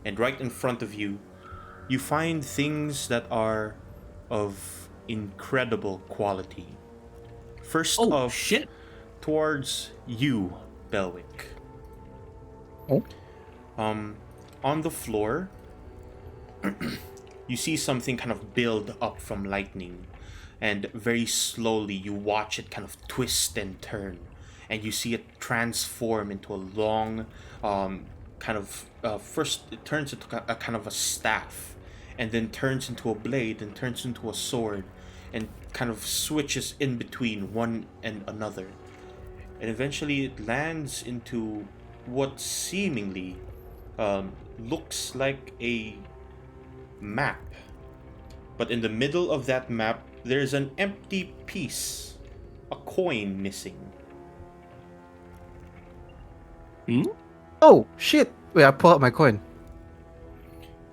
And right in front of you, you find things that are of incredible quality. First Oh, off, shit. towards you, Belwick. Oh. On the floor, you see something kind of build up from lightning, and very slowly you watch it kind of twist and turn, and you see it transform into a long, first it turns into a kind of a staff, and then turns into a blade, and turns into a sword, and kind of switches in between one and another. And eventually it lands into what seemingly looks like a map. But in the middle of that map, there's an empty piece, a coin missing. Oh shit! Wait, I pull out my coin.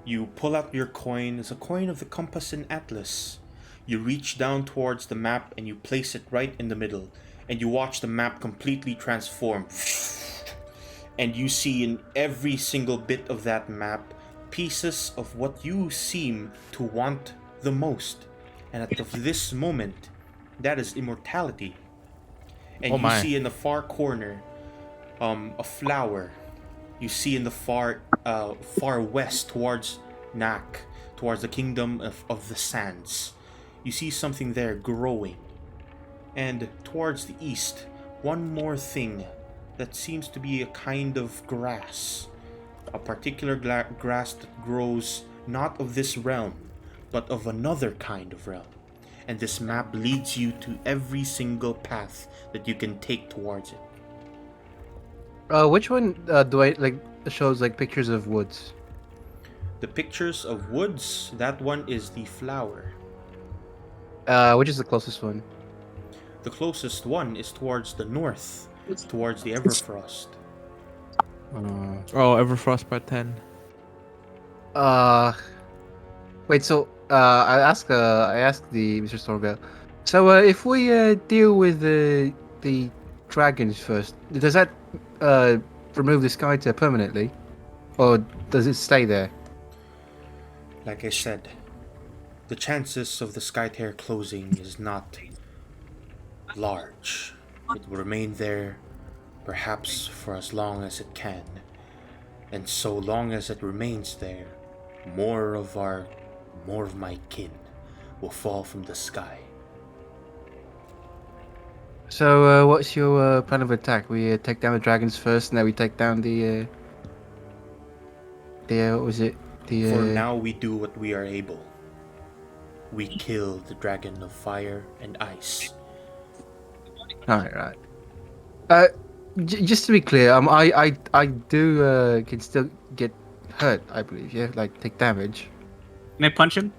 You pull out your coin. It's a coin of the compass and atlas. You reach down towards the map and you place it right in the middle, and you watch the map completely transform. And you see in every single bit of that map pieces of what you seem to want the most. And at this moment, that is immortality. And Oh you my. see in the far corner a flower. You see in the far west towards Nak, towards the kingdom of the sands. You see something there growing. And towards the east, one more thing that seems to be a kind of grass. A particular grass that grows not of this realm, but of another kind of realm. And this map leads you to every single path that you can take towards it. Which one do I like? Shows like pictures of woods. The pictures of woods, that one is the flower. Which is the closest one? The closest one is towards the north, towards the Everfrost. Oh, Everfrost Part 10. Wait. So, I asked the Mr. Stormvale. So, if we deal with the dragons first, does that remove the sky tear permanently, or does it stay there? Like I said, the chances of the sky tear closing is not large. It will remain there, perhaps for as long as it can. And so long as it remains there, more of my kin will fall from the sky. So, what's your plan of attack? We take down the dragons first, and then we take down the what was it? The For now, we do what we are able. We kill the dragon of fire and ice. Right. Just to be clear, I do can still get hurt. I believe, yeah, like take damage. Can I punch him?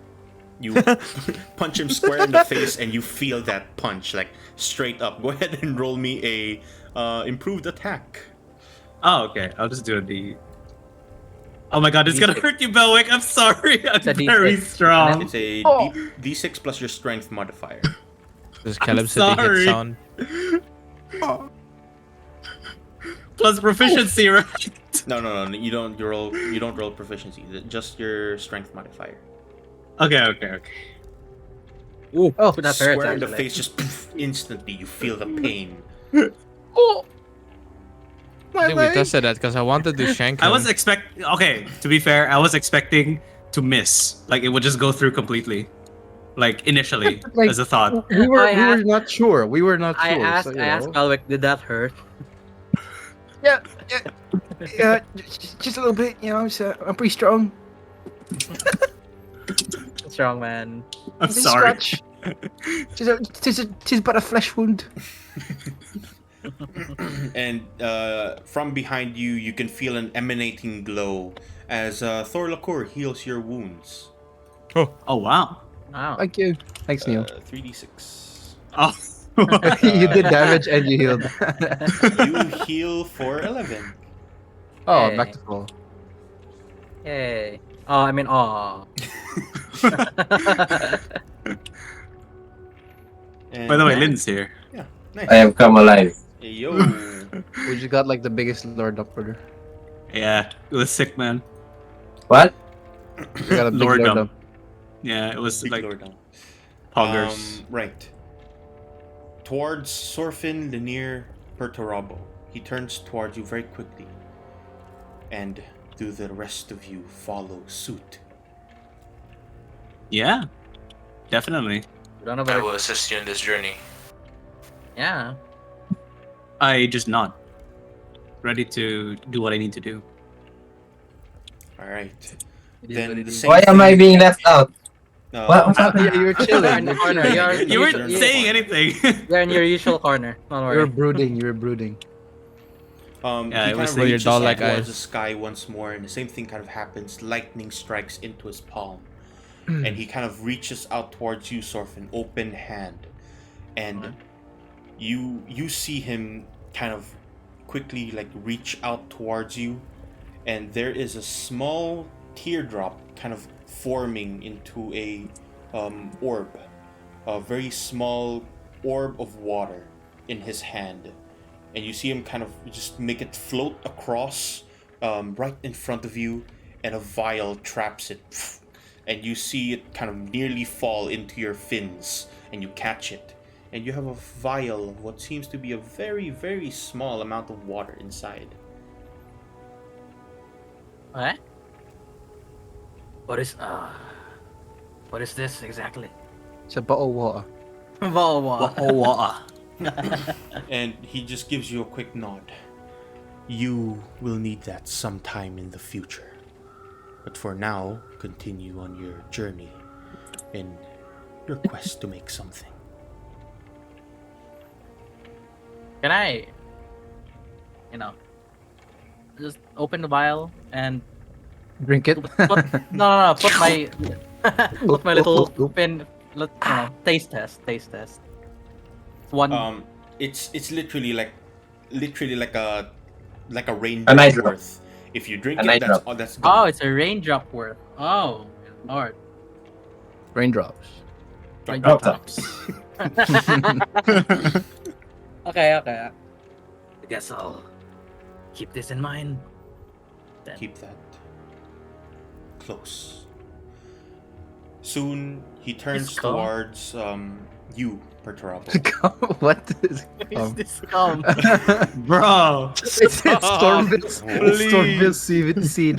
You punch him square in the face, and you feel that punch, like straight up. Go ahead and roll me a improved attack. Oh, okay. I'll just do it. Oh my god, it's gonna hurt you, Belwick. I'm sorry. I'm It's a very D6. strong. It's a D6 plus your strength modifier. Does Caleb say the sorry. hit sound? Plus proficiency, right? No. You don't roll proficiency. Just your strength modifier. Okay. Ooh, Oh, that hurts, Square in the actually. face, just instantly you feel the pain. Oh, I think we tested that because I wanted to shank him. I was to be fair, I was expecting to miss. Like it would just go through completely. Like initially, Like, as a thought. we were I not sure. We were not I sure. asked So, you I asked know. Galwick, did that hurt? Yeah, just a little bit. You know, I'm pretty strong. Strong man. I'm Just a sorry. scratch. Tis but a flesh wound. And from behind you, you can feel an emanating glow as Thor Lacour heals your wounds. Oh wow. Wow. Thank you. Thanks, Neil. 3d6. Oh. You did damage and you healed. You heal for 11. Oh, Hey. back to full. Yay. Oh, I mean, oh. And By the way, Lynn's here. Yeah, nice. I have come alive. Hey, yo. We just got like the biggest Lord Dump order. Yeah, it was sick, man. What? We got a big Lord Lord Dump. Dump. Yeah, it was Big like Lord down. poggers. Right. Towards Sorfin, Lanier, Perturabo. He turns towards you very quickly. And do the rest of you follow suit? Yeah, definitely. We don't know I about will assist you in this journey. Yeah. I just not ready to do what I need to do. Alright. It is Then what it the is. same Why am I thing- being left out? What's Uh, happening? Yeah, you were You're chilling. in the corner. You weren't You're in the saying corner. anything. You're in your usual corner. Don't You were worry. brooding. You were brooding. Yeah, he it kind was of like your reaches doll-like towards eyes. the sky once more, and the same thing kind of happens. Lightning strikes into his palm, and he kind of reaches out towards you, Sorfin, open hand, and you see him kind of quickly like reach out towards you, and there is a small teardrop kind of forming into a orb, a very small orb of water in his hand. And you see him kind of just make it float across right in front of you, and a vial traps it. And you see it kind of nearly fall into your fins, and you catch it. And you have a vial of what seems to be a very, very small amount of water inside. What? What is this exactly? It's a bottle of water. Bottle water. And he just gives you a quick nod. You will need that sometime in the future. But for now, continue on your journey in your quest to make something. Can I, just open the vial and Drink it. put put my put my little pin. Taste test. One. It's literally like a A raindrop night drop. worth. If you drink A it, night that's drop. all that's Oh, gone. it's a raindrop worth. Oh, Lord. Raindrops. Drop tops. Okay. I guess I'll keep this in mind. Then. Keep that close. Soon he turns It's calm. towards you, Perturabo. What is Is this calm? Bro. It's Stormville's Please. seed.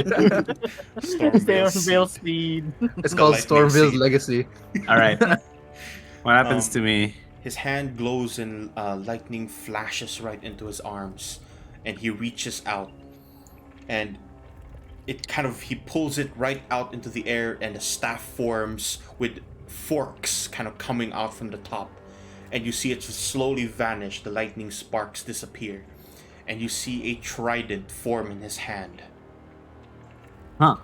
Stormville speed. It's called Lightning Stormville's seed. legacy. All right. What happens to me? His hand glows and lightning flashes right into his arms, and he reaches out, and he pulls it right out into the air, and a staff forms with forks kind of coming out from the top, and you see it slowly vanish. The lightning sparks disappear, and you see a trident form in his hand. Huh.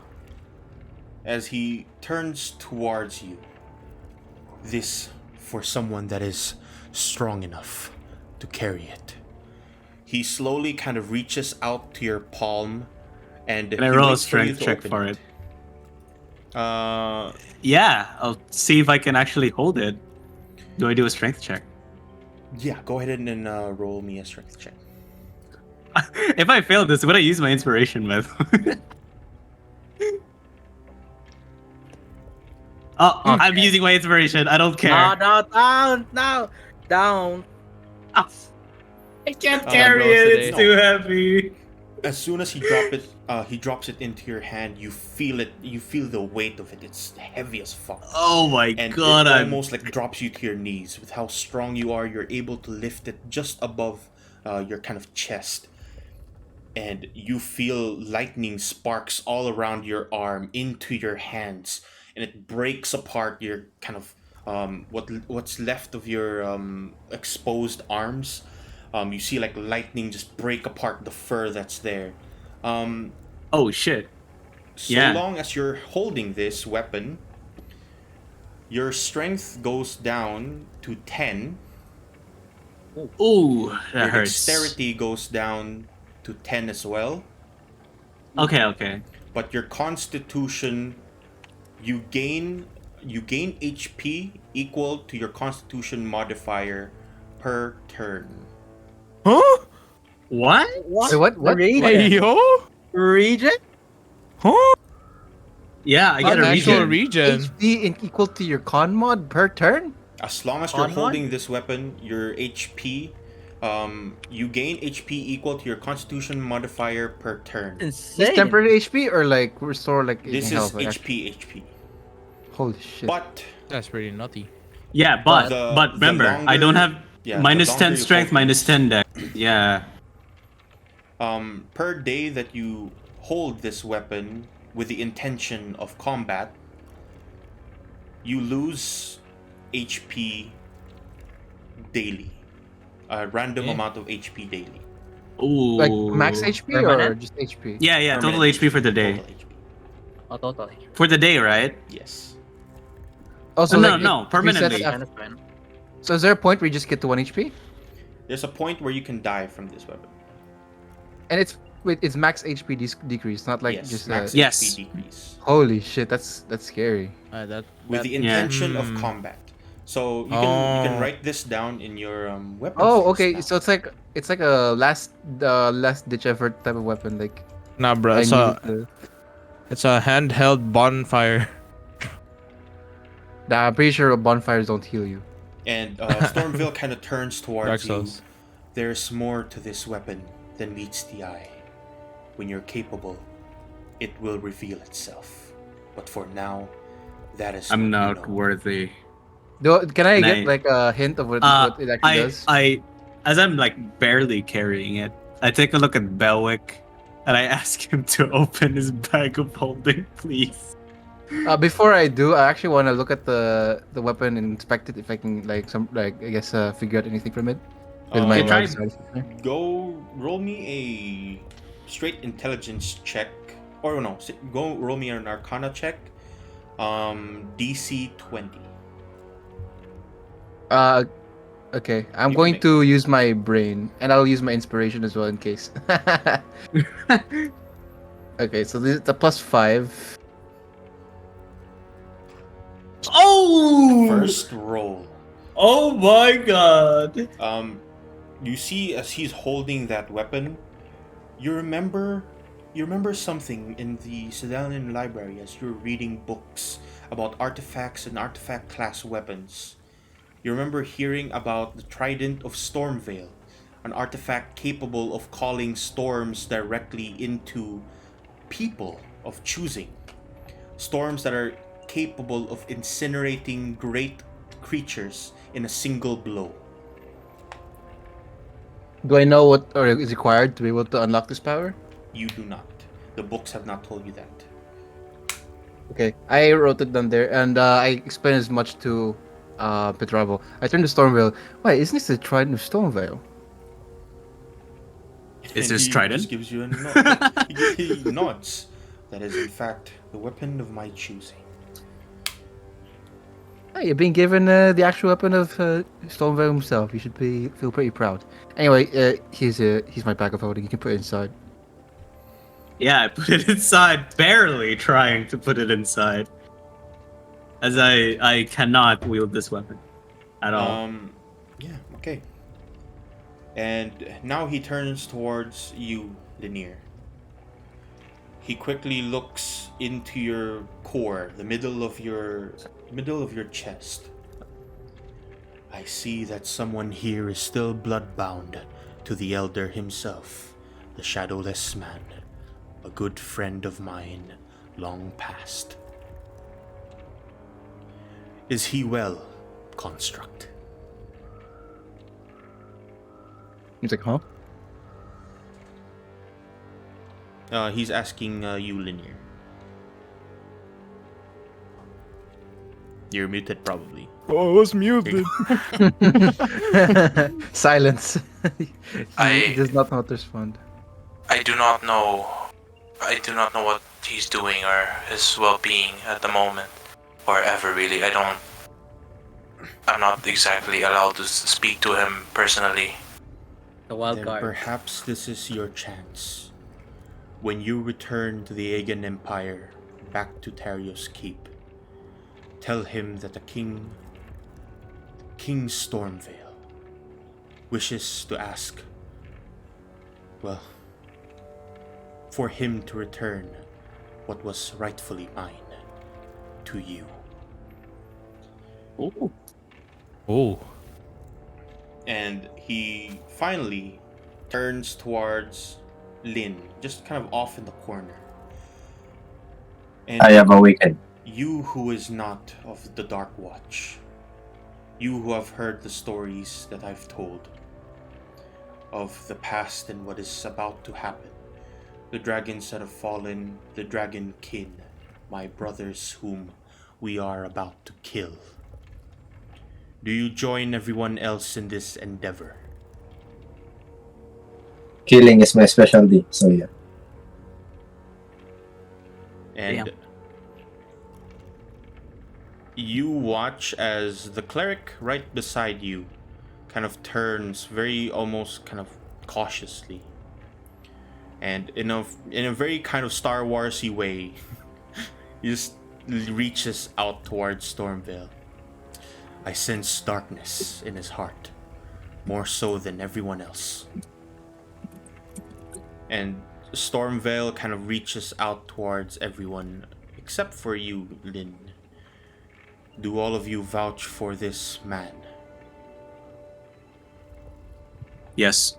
As he turns towards you, this for someone that is strong enough to carry it. He slowly kind of reaches out to your palm, and Can I he roll a waits for you strength to check open for it? Yeah, I'll see if I can actually hold it. Do I do a strength check? go ahead and roll me a strength check. If I fail this, what I use my inspiration with? I'm using my inspiration. I don't care. No, down. Ah, I can't Oh, carry no, it. today. It's too heavy. As soon as he drops it, He drops it into your hand. You feel it. You feel the weight of it. It's heavy as fuck. Oh my And god, it I'm almost like drops you to your knees. With how strong you are, you're able to lift it just above your kind of chest. And you feel lightning sparks all around your arm into your hands, and it breaks apart your kind of what's left of your exposed arms. You see like lightning just break apart the fur that's there. oh shit. So Yeah. long as you're holding this weapon, your strength goes down to 10. Ooh, that Your hurts. dexterity goes down to 10 as well. Okay. But your constitution, you gain HP equal to your constitution modifier per turn. Huh? What? Wait, what? Hey, yo? Region? Huh? Yeah, I get a Actual region. region. Equal to your con mod per turn? As long as you're On one? holding this weapon, your HP, you gain HP equal to your constitution modifier per turn. Insane. Is temporary HP or like restore like This health, is like, HP. Holy shit. But That's pretty nutty. Yeah, but The- the remember, I longer- don't have yeah, the minus longer 10 you strength, hold minus this. 10 dex. Yeah. per day that you hold this weapon with the intention of combat, you lose HP daily. A random Yeah. amount of HP daily. Ooh. Like max HP or Permanent? just HP? Yeah, total Permanent HP for the day. Total HP. Oh, total. For the day, right? Yes. Also, No, like, no, it resets permanently. after- Minus 10. So is there a point where you just get to 1 HP? There's a point where you can die from this weapon. And it's max HP decrease, not like yes, just max Yes. HP decrease. holy shit, that's scary. With the Yeah. intention of Hmm. combat. So you can Oh. write this down in your weapon. Oh, list okay. now. So it's like a last ditch effort type of weapon. Like Nah, bro. I It's need it's a handheld bonfire. Nah, I'm pretty sure bonfires don't heal you. And Stormville kind of turns Dark towards you. Souls. There's more to this weapon than meets the eye. When you're capable, it will reveal itself. But for now, that is I'm what you not know. worthy. Can I And get I- like a hint of what it actually I, does? as I'm like barely carrying it, I take a look at Belwick and I ask him to open his bag of holding, please. Before I do, I actually want to look at the weapon and inspect it if I can I guess figure out anything from it with my Okay, try- knowledge science there. Go roll me a straight intelligence check. Or no, go roll me an Arcana check. DC 20. Okay. I'm You can going make- to use my brain and I'll use my inspiration as well in case. Okay, so this is a +5. Oh! First roll. Oh my god! You see as he's holding that weapon, you remember something in the Sedalian library as you're reading books about artifacts and artifact class weapons. You remember hearing about the Trident of Stormvale, an artifact capable of calling storms directly into people of choosing. Storms that are capable of incinerating great creatures in a single blow. Do I know what is required to be able to unlock this power? You do not. The books have not told you that. Okay, I wrote it down there, and I explained as much to Petravo. I turned to Stormvale. Wait, isn't this the Trident of Stormvale? Is And this he Trident? just gives you a nod. he nods. That is in fact the weapon of my choosing. Hey, you're being given the actual weapon of Stormvale himself. You should feel pretty proud. Anyway, here's my bag of holding. You can put it inside. Yeah, I put it inside, barely trying to put it inside. As I cannot wield this weapon at all. Yeah, okay. And now he turns towards you, Lanier. He quickly looks into your core, the middle of your chest. I see that someone here is still bloodbound to the Elder himself, the Shadowless Man. a good friend of mine long past. Is he well, Construct? He's like, huh? He's asking you, Linear. You're muted, probably. Oh, I was muted. Silence. he I- does not know how to respond. I do not know. I do not know what he's doing or his well-being at the moment, or ever really. I'm not exactly allowed to speak to him personally. The wild Then card. perhaps this is your chance. When you return to the Aegon Empire, back to Tarios Keep, tell him that the King Stormvale, wishes to ask, well, for him to return what was rightfully mine to you. Ooh. Oh. And he finally turns towards Lin, just kind of off in the corner. And I have awakened. you who is not of the Dark Watch, you who have heard the stories that I've told of the past and what is about to happen, the dragons that have fallen, the dragon kin, my brothers whom we are about to kill. Do you join everyone else in this endeavor? Killing is my specialty, so yeah. And Damn. you watch as the cleric right beside you kind of turns very almost kind of cautiously, and in a very kind of Star Warsy way he just reaches out towards Stormvale. I sense darkness in his heart, more so than everyone else. And Stormvale kind of reaches out towards everyone except for you, Lin. Do all of you vouch for this man? Yes.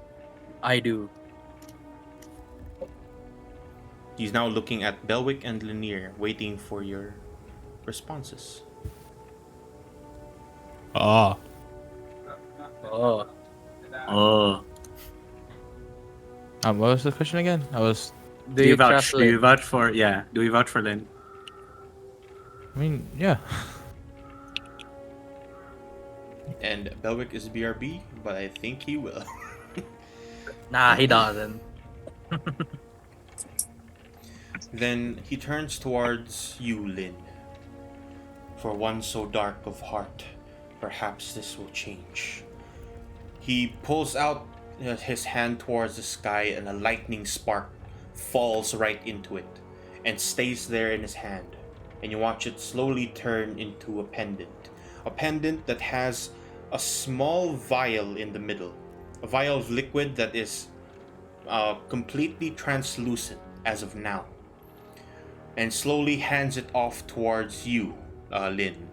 I do. He's now looking at Belwick and Lanier, waiting for your responses. Ah. Oh. Oh. What was the question again? I was. Do you vouch? trust Do you Lin? vouch for? Yeah. Do you vouch for Lin? I mean, yeah. And Belwick is BRB, but I think he will. Nah, he doesn't. Then he turns towards you, Lin. For one so dark of heart, perhaps this will change. He pulls out his hand towards the sky, and a lightning spark falls right into it and stays there in his hand. And you watch it slowly turn into a pendant that has a small vial in the middle, a vial of liquid that is completely translucent as of now, and slowly hands it off towards you, Lin.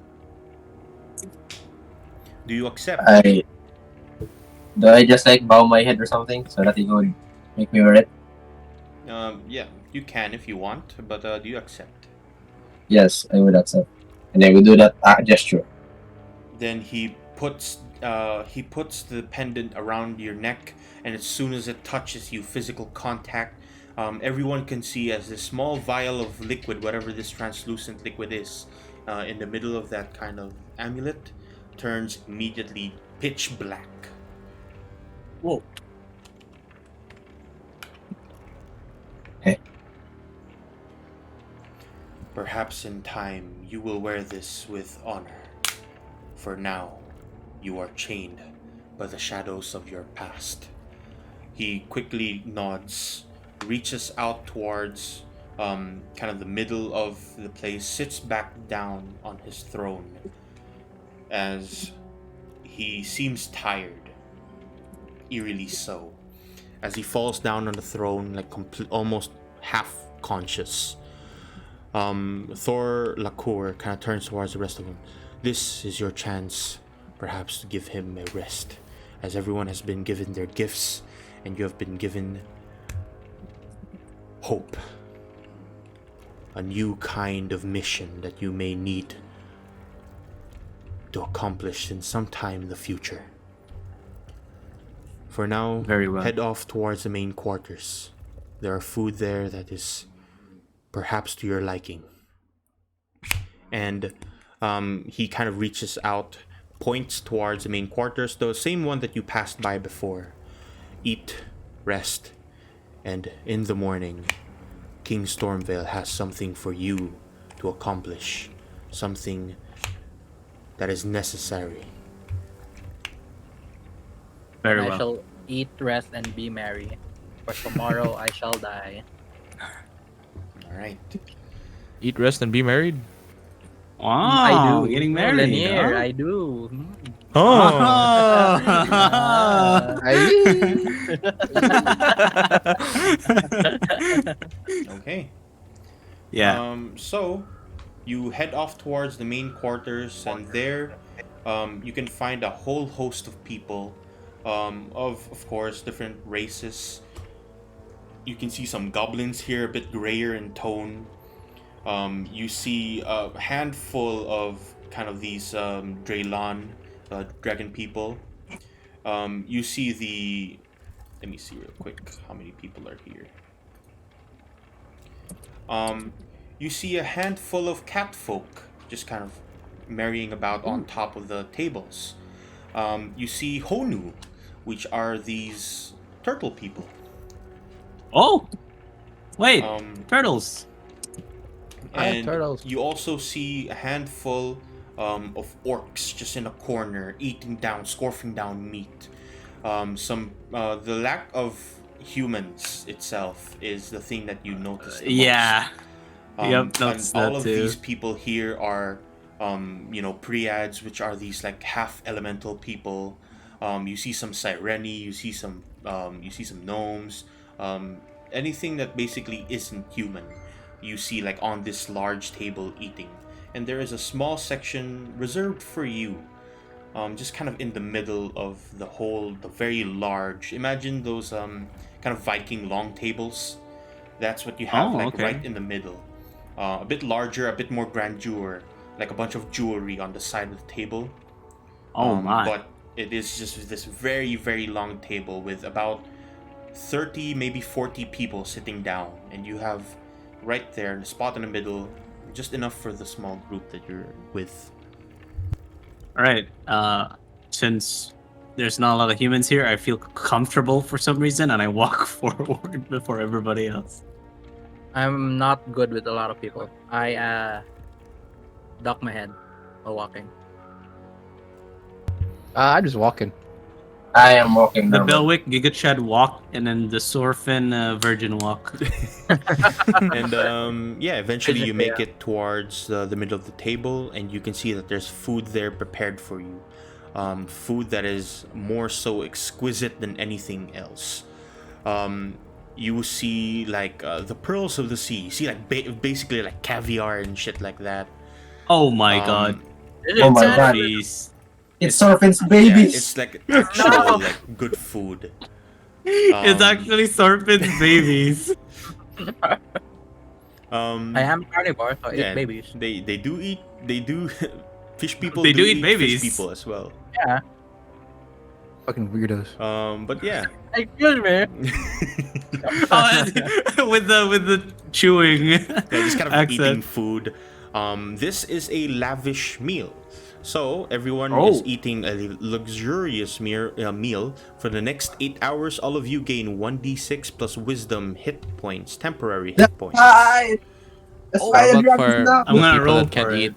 Do you accept? Do I just like bow my head or something so that he would make me wear it? Yeah, you can if you want, but do you accept? Yes, I would accept. And I would do that gesture. Then he puts the pendant around your neck, and as soon as it touches you, physical contact, everyone can see as this small vial of liquid, whatever this translucent liquid is, in the middle of that kind of amulet, turns immediately pitch black. Whoa. Perhaps in time you will wear this with honor. For now, you are chained by the shadows of your past. He quickly nods, reaches out towards kind of the middle of the place, sits back down on his throne as he seems tired, eerily so, as he falls down on the throne, like almost half conscious. Thor Lacour kind of turns towards the rest of them. This is your chance, perhaps, to give him a rest, as everyone has been given their gifts, and you have been given hope a new kind of mission that you may need to accomplish in some time in the future. For now, Very well. head off towards the main quarters. There are food there that is perhaps to your liking. And he kind of reaches out, points towards the main quarters, the same one that you passed by before. Eat, rest, and in the morning, King Stormvale has something for you to accomplish. Something that is necessary. Very I well. shall eat, rest, and be merry. For tomorrow I shall die. Alright. Eat, rest, and be married. Oh, I do. getting married. Lanier, huh? I do. Oh. Okay. Yeah. So you head off towards the main quarters, and there you can find a whole host of people, of course, different races. You can see some goblins here, a bit grayer in tone. You see a handful of kind of these Draylan, dragon people. You see the... Let me see real quick how many people are here. You see a handful of catfolk just kind of marrying about on top of the tables. You see Honu, which are these turtle people. Oh, wait, turtles. And turtles. you also see a handful of orcs just in a corner, eating down, scarfing down meat. The lack of humans itself is the thing that you notice the most. Yeah. Yep, And that's all that of too. these people here are, Priads, which are these like half elemental people. You see some Sireni, you see some gnomes, anything that basically isn't human. You see like on this large table eating, and there is a small section reserved for you, just kind of in the middle of the very large. Imagine those kind of Viking long tables. That's what you have right in the middle. A bit larger, a bit more grandeur, like a bunch of jewelry on the side of the table. Oh my. But it is just this very, very long table with about 30, maybe 40 people sitting down, and you have right there, the spot in the middle, just enough for the small group that you're with. All right. Since there's not a lot of humans here, I feel comfortable for some reason, and I walk forward before everybody else. I'm not good with a lot of people. I duck my head while walking. I'm just walking. I am walking The now. Belwick Gigachad walk, and then the Sorfin Virgin walk. And eventually you make Yeah. it towards the middle of the table, and you can see that there's food there prepared for you. Food that is more so exquisite than anything else. You see like the pearls of the sea. You see like basically like caviar and shit like that. Oh my god. Oh my god. Jeez. It's Sorfin's Yeah, babies. it's like actual like good food. It's actually Sorfin's babies. I am carnivore, so I eat babies. They do fish people. They do eat fish babies. people as well. Yeah. Fucking weirdos. But yeah. Excuse me. with the chewing. Yeah, just kind of accent. eating food. This is a lavish meal. So everyone Oh. is eating a luxurious meal. For the next 8 hours, all of you gain 1d6 plus wisdom hit points, temporary hit points. Hi. That's why How I'm about drunk for now. I'm gonna people roll that can't for eat?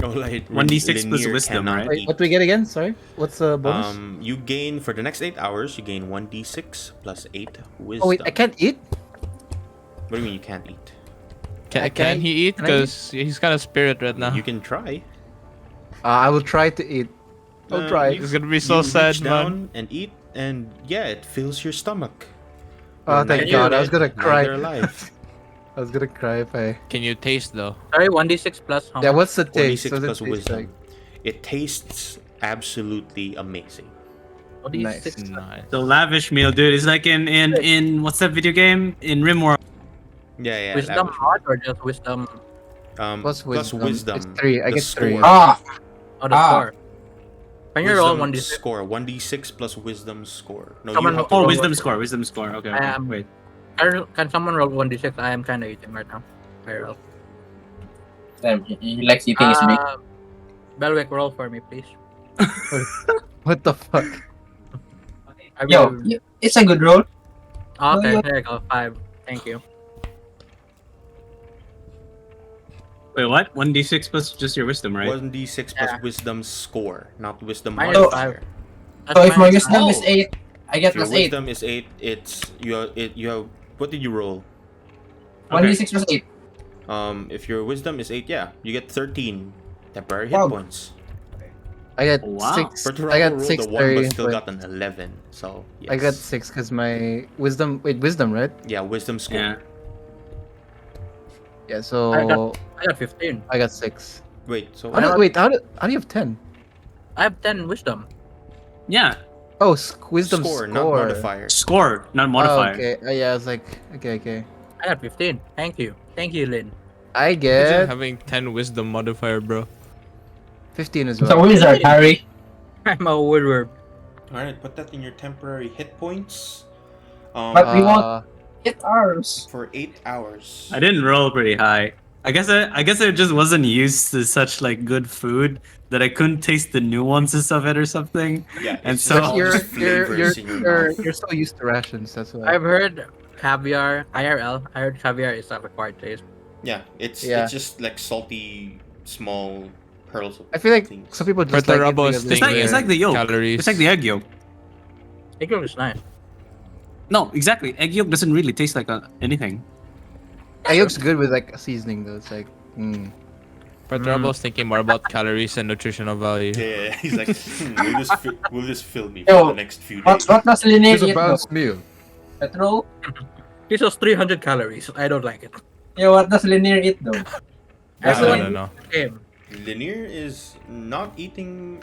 Oh, like 1d6 plus Lanier wisdom, cannot right? Wait, eat. what do we get again? Sorry, what's the bonus? You gain for the next 8 hours. You gain 1d6 plus 8 wisdom. Oh wait, I can't eat. What do you mean you can't eat? Can he eat? Can I eat? Because he's kind of spirit right now. You can try. I will try to eat. I'll try. you- It's gonna be so you sad, reach man. down and eat, and yeah, it fills your stomach. Oh, You're thank neither God! I was dead, gonna cry. neither alive. I was gonna cry if I. Can you taste though? Sorry, 1d6 plus how Yeah, much? what's the taste? 46 What's it plus taste wisdom. like? It tastes absolutely amazing. 1d6. Nice. The lavish meal, dude. It's like in what's that video game? In RimWorld. Yeah. Wisdom lavish. mod or just wisdom? Plus Plus wisdom. wisdom. It's 3. I the get 3. score. Ah, Oh, the Ah. score. Can you roll Wisdom 1d6? score 1d6 plus wisdom score. No, Someone you have to Oh, roll roll wisdom one. score. Wisdom score. Okay. I okay. am- Wait. Can someone roll 1d6? I am kind of eating right now. I roll. damn, he likes eating his meat. Belwick, roll for me, please. What the fuck? I Yo, will. it's a good roll. Okay, yo. there you go. 5. Thank you. Wait, what? 1d6 plus just your wisdom, right? 1d6 plus Yeah. wisdom score, not wisdom Mine is modifier. That's So if my mine. wisdom Oh. is 8, I get If your plus 8. wisdom is 8, it's you have what did you roll? 1d6 plus 8. If your wisdom is 8, yeah, you get 13 temporary hit Wow. points. I got Wow. 6. Bertrand I got rolled 6 a 1 but 30, still but got an 11. So yes. I got 6 because my wisdom. Wait, wisdom, right? Yeah, wisdom score. Yeah. Yeah. So I got 15. I got 6. Wait, so Wait, how do you have 10? I have 10 wisdom. Yeah. Oh, wisdom score, score. not modifier. Score, not Oh, modifier. okay. Yeah, I was like, okay. I got 15. Thank you, Lynn. I Imagine get having 10 wisdom modifier, bro. 15 as It's a well. wizard, Harry. I'm a woodworm. All right, put that in your temporary hit points. But we want Uh, hit ours. For 8 hours. I didn't roll pretty high. I guess I just wasn't used to such like good food that I couldn't taste the nuances of it or something. Yeah, And it's so- all you're just flavors in your mouth. you're so used to rations. That's why. I've heard caviar, IRL. I heard caviar is a required taste. Yeah, it's just like salty, small pearls. Of I feel like things. some people But just the like it Rebels because It's like Yeah. it's like the yolk. Calories. It's like the egg yolk. Egg yolk is nice. No, exactly. Egg yolk doesn't really taste like anything. Egg yolk's good with like a seasoning though. It's like, But Rebel's thinking more about calories and nutritional value. Yeah, he's like, will this fill me Yo, for the next few days? What does Linnea it's a eat though? balanced meal. Petrol? This was 300 calories. I don't like it. Yo, what does Linnea eat though? I Everyone don't know. Same. Linear is not eating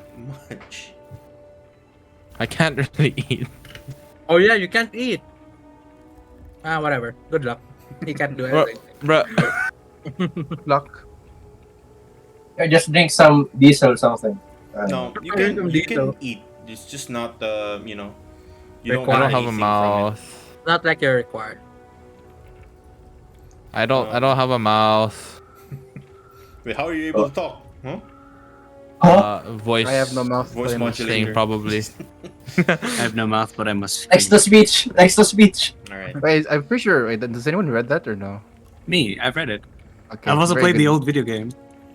much. I can't really eat. Oh yeah, you can't eat. Whatever. Good luck. He can't do Bro, anything. bro, Luck. Or just drink some diesel or something. No, you Some can detail. eat. It's just not you know, you I don't don't get have a anything from mouth. Not like you're required. I don't have a mouth. it. Wait, how are you able to talk? Huh? Voice. I have no mouth. Voice but I must modulator. Thing probably. I have no mouth, but I must. Next to speech. Next to speech. All right. Wait, I'm pretty sure. Wait, does anyone read that or no? Me, I've read it. Okay. I've also very played the good. old video game.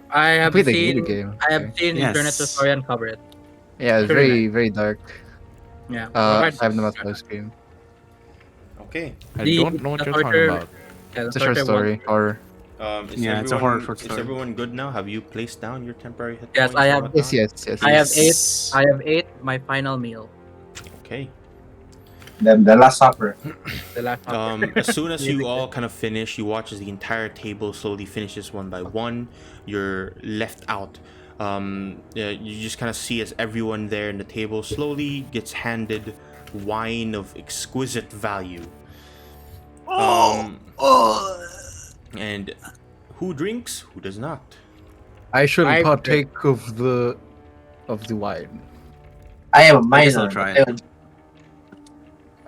I have played the seen. video game. I have Okay. seen Yes. internet tutorial cover it. Yeah, it's Pretty very dark. Yeah. I have no mouth on screen. Okay. I The- don't know what the you're talking torture- about. Yeah, the It's a short torture story. one. Horror. Is Yeah, it's a everyone, horror short Is story. everyone good now? Have you placed down your temporary hit Yes, points I or have- whatnot? Yes. I have Yes. I have 8. My final meal. Okay. The Last Supper. The last one. As soon as you all kind of finish, you watch as the entire table slowly finishes one by one. You're left out. You just kind of see as everyone there in the table slowly gets handed wine of exquisite value. And who drinks? Who does not? I should I partake of the wine. I am a I guess minor. I'll try it.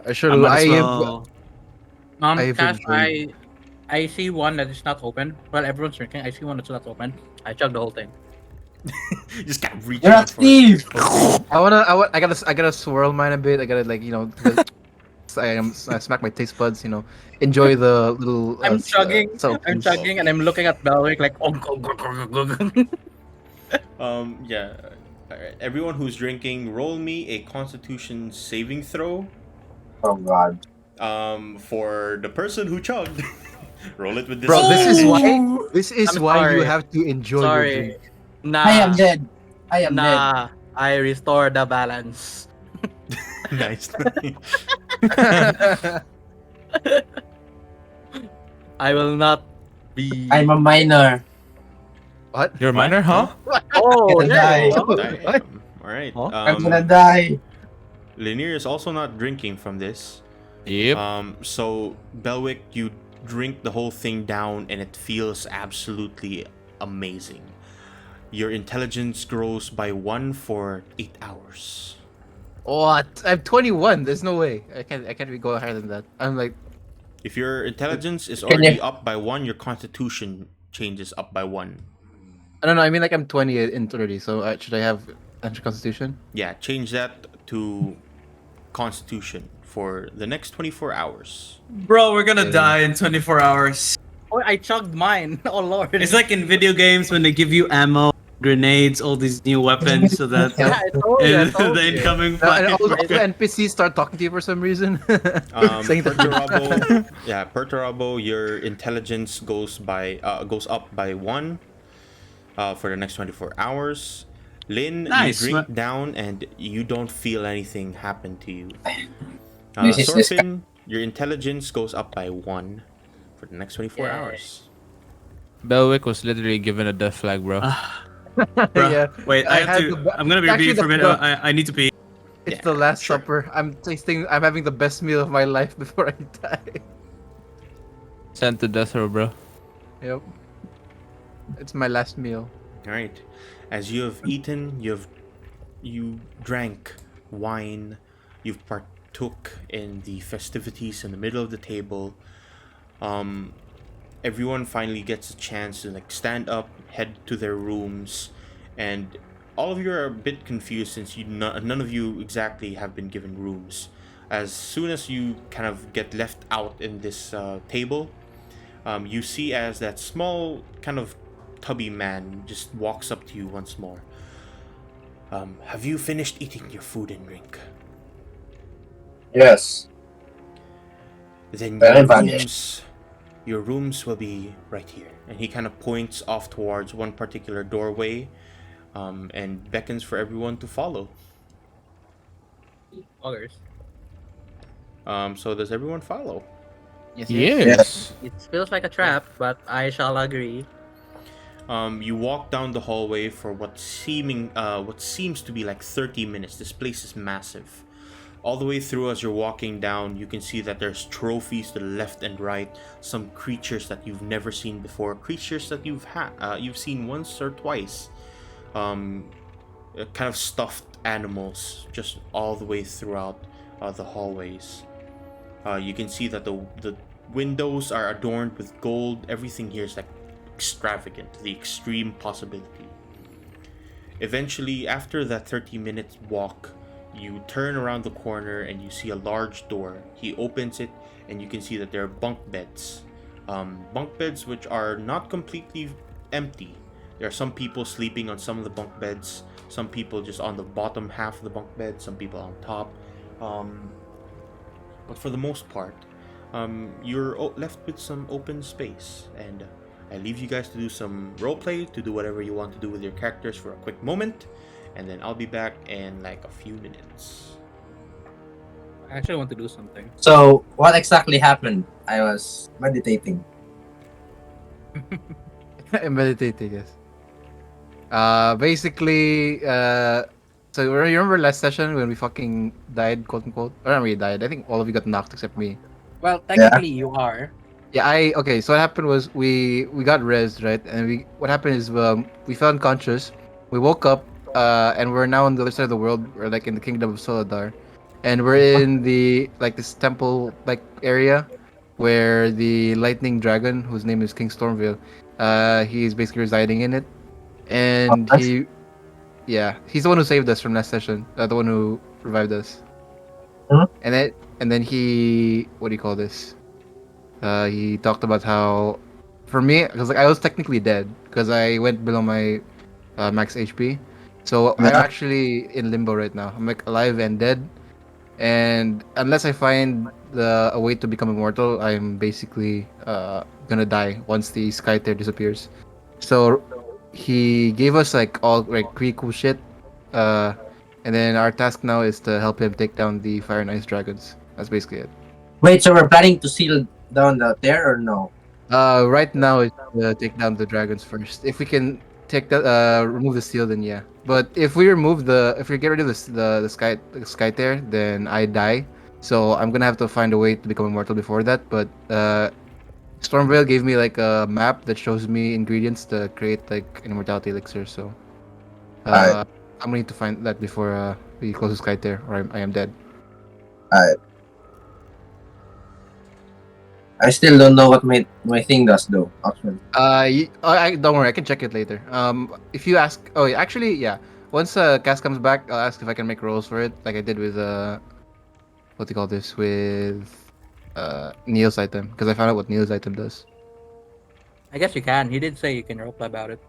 I should. I might as I have. well. I have Cash, enjoyed- I see one that is not open. Well, everyone's drinking. I see one that's not open. I chug the whole thing. You just got reach You're a out for it. thief! I gotta swirl mine a bit. I gotta I smack my taste buds. Enjoy the little. I'm chugging. soap. I'm chugging and I'm looking at Belwick like, oh, go. Yeah. Alright. Everyone who's drinking, roll me a Constitution saving throw. Oh god. For the person who chugged, roll it with this. Bro, this is advantage. why. This is I'm why you sorry. have to enjoy your Sorry. drink. Nah. I am dead. I am dead. Nah. I restore the balance. Nice. I will not be. I'm a minor. What? You're a minor, huh? Oh, Gonna yeah. die. Damn. All right. Huh? I'm gonna die. Linier is also not drinking from this. Yep. So Belwick, you drink the whole thing down, and it feels absolutely amazing. Your intelligence grows by 1 for 8 hours. What? I'm 21. There's no way. I can't be going higher than that. I'm like, If your intelligence is Can already you- up by 1, your constitution changes up by 1. I don't know. I mean, like I'm 20 in 30. So should I have extra constitution? Yeah, change that to constitution for the next 24 hours. Bro, we're gonna Okay. die in 24 hours. Oh, I chugged mine. Oh lord. It's like in video games when they give you ammo, grenades, all these new weapons, so that yeah, I told you. I in told the you. incoming And fight. also NPCs start talking to you for some reason. Saying that- Perturabo, your intelligence goes up by 1 for the next 24 hours. Lynn, Nice. you drink down and you don't feel anything happen to you. This is this Sorpin, your intelligence goes up by 1 for the next 24 Yay. hours. Belwick was literally given a death flag, bro. Bro, yeah. wait, I have had to. the- I'm gonna be actually, repeating for a the- minute. I need to pee. It's Yeah, the Last sure. Supper. I'm having the best meal of my life before I die. Sent to death row, bro. Yep. It's my last meal. All right. As you have eaten, you drank wine, you've partook in the festivities in the middle of the table. Everyone finally gets a chance to like stand up, head to their rooms, and all of you are a bit confused since none of you exactly have been given rooms. As soon as you kind of get left out in this table, you see as that small kind of tubby man just walks up to you once more. Have you finished eating your food and drink? Yes. Then Very vanished. your rooms will be right here. And he kind of points off towards one particular doorway, and beckons for everyone to follow. Augers. So does everyone follow? Yes. It feels like a trap, but I shall agree. You walk down the hallway for what seems to be like 30 minutes. This place is massive. All the way through, as you're walking down, you can see that there's trophies to the left and right. Some creatures that you've never seen before, creatures that you've seen once or twice. Kind of stuffed animals, just all the way throughout the hallways. You can see that the windows are adorned with gold. Everything here is like extravagant to the extreme possibility. Eventually, after that 30-minute walk, you turn around the corner and you see a large door. He opens it and you can see that there are bunk beds. Bunk beds which are not completely empty. There are some people sleeping on some of the bunk beds, some people just on the bottom half of the bunk bed, some people on top. But for the most part, you're left with some open space, and I leave you guys to do some roleplay, to do whatever you want to do with your characters for a quick moment, and then I'll be back in like a few minutes. I actually want to do something. So, what exactly happened? I was meditating. I'm meditating, yes. Basically, so you remember last session when we fucking died, quote unquote? Or not really died. I think all of you got knocked except me. Well, technically you are. Yeah, okay. So what happened was we got rezzed, right? And what happened is we fell unconscious. We woke up, and we're now on the other side of the world. We're like in the kingdom of Soladar, and we're in the like this temple like area where the lightning dragon, whose name is King Stormveil, he's basically residing in it, and he's the one who saved us from last session. The one who revived us. Huh? And then he, what do you call this? He talked about how, for me, because like I was technically dead because I went below my max HP, so I'm Yeah. actually in limbo right now. I'm like alive and dead, and unless I find a way to become immortal, I'm basically gonna die once the sky tear disappears. So he gave us like all like pretty cool shit, and then our task now is to help him take down the fire and ice dragons. That's basically it. Wait, so we're planning to seal down the tear or no? Right now is take down the dragons first. If we can remove the seal, then yeah. But if we get rid of the sky tear, then I die. So I'm gonna have to find a way to become immortal before that. But Stormveil gave me like a map that shows me ingredients to create like an immortality elixir. So Alright. I'm gonna need to find that before we close this guide there, or I am dead. I still don't know what my thing does though. Actually, I don't worry, I can check it later. If you ask, oh yeah, actually yeah. Once Cass comes back, I'll ask if I can make rolls for it, like I did with what do you call this, with Neil's item, because I found out what Neil's item does. I guess you can. He did say you can roleplay about it.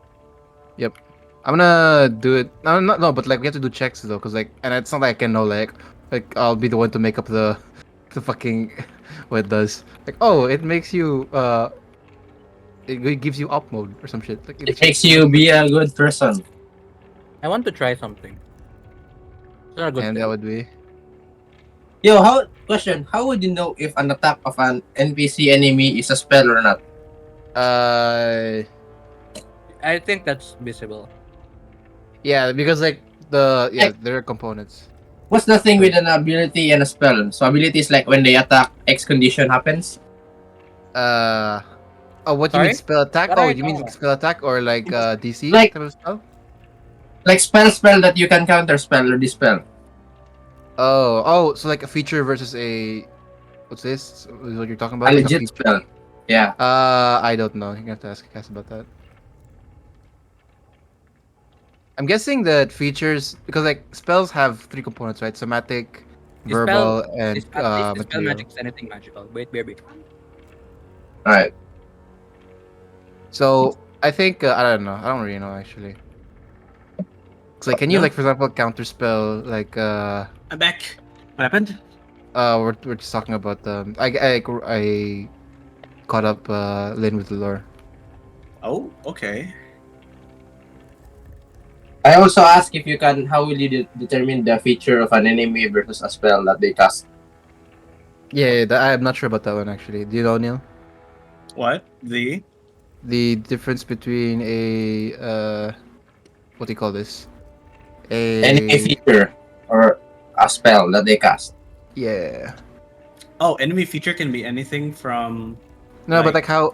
Yep. I'm gonna do it. No, but like we have to do checks though, cause like, and it's not like I can know like I'll be the one to make up the fucking what it does. Like, oh, it makes you it gives you up mode or some shit. Like it makes you be a good person. I want to try something. It's not a good and thing. that would be Yo, how would you know if an attack of an NPC enemy is a spell or not? I think that's visible. yeah, because like there are components. What's the thing with an ability and a spell? So ability is like when they attack, X condition happens. Oh, what do you mean Sorry? spell attack? What Oh, are you you mean talking about? spell attack or like DC Like- type of spell? Like spell that you can counter spell or dispel. Oh, so like a feature versus a what's this? Is what you're talking about? A Like legit feature? spell. Yeah. I don't know. You have to ask Cass about that. I'm guessing that features because like spells have three components, right? Somatic, verbal, and At least dispel material. magic is anything magical. Wait, baby. Alright. So I think I don't know. I don't really know actually. It's like, can you No. like for example counter spell like I'm back. What happened? we're just talking about I caught up Lynn with the lore. Oh, okay. I also ask if you can. How will you determine the feature of an enemy versus a spell that they cast? Yeah, I'm not sure about that one actually. Do you know, Neil? What? The difference between a what do you call this? Enemy feature or a spell that they cast. Yeah. Oh, enemy feature can be anything from. No, but Like- like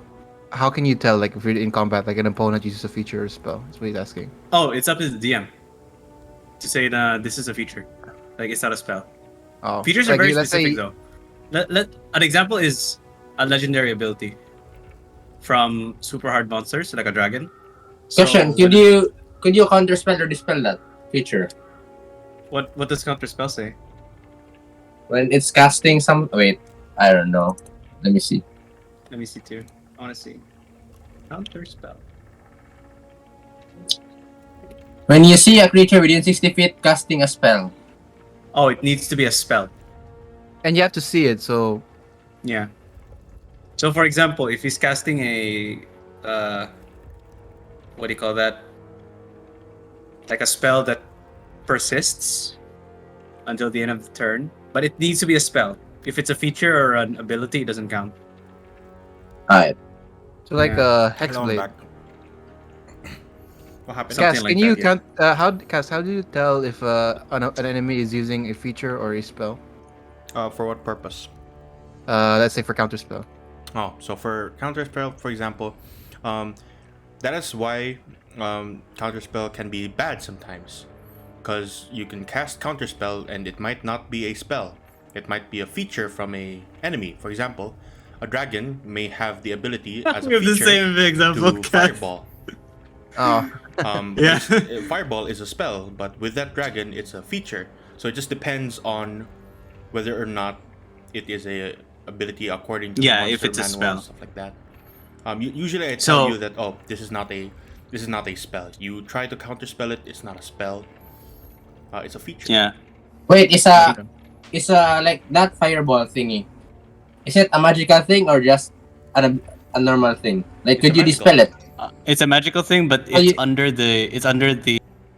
how can you tell like if you're in combat like an opponent uses a feature or spell? That's what he's asking. Oh, it's up to the DM to say this is a feature. Like it's not a spell. Oh, Features are like, very let's specific say- though. An example is a legendary ability from super hard monsters, like a dragon. Question: So, Could you counter spell or dispel that feature what does counter spell say? when it's casting some? Wait, I don't know. Let me see. Let me see too. I want to see. Counter spell. When you see a creature within 60 feet casting a spell, Oh, it needs to be a spell. And you have to see it, so Yeah. So for example, if he's casting a what do you call that? Like a spell that persists until the end of the turn, but it needs to be a spell. If it's a feature or an ability, it doesn't count. alright. so like Yeah. Hello, I'm hexblade. back. What happened? Something Cass, like can you that, yeah. count? How do you tell if an enemy is using a feature or a spell? For what purpose? Let's say for counter spell. Oh, so for counterspell, for example, that is why counterspell can be bad sometimes, because you can cast counterspell and it might not be a spell. It might be a feature from a enemy. For example, a dragon may have the ability as a We have the feature same example, to Kat. fireball. Oh, Yeah. Fireball is a spell, but with that dragon, it's a feature. So it just depends on whether or not it is a ability according to Yeah, the if monster it's a manual spell. and stuff like that. Usually I tell So- you that this is not a spell. You try to counterspell it, it's not a spell. It's a feature. Yeah. Wait, is a like that fireball thingy? Is it a magical thing or just a normal thing? Like, It's could a you magical dispel it? It's a magical thing, but Oh, it's you- under the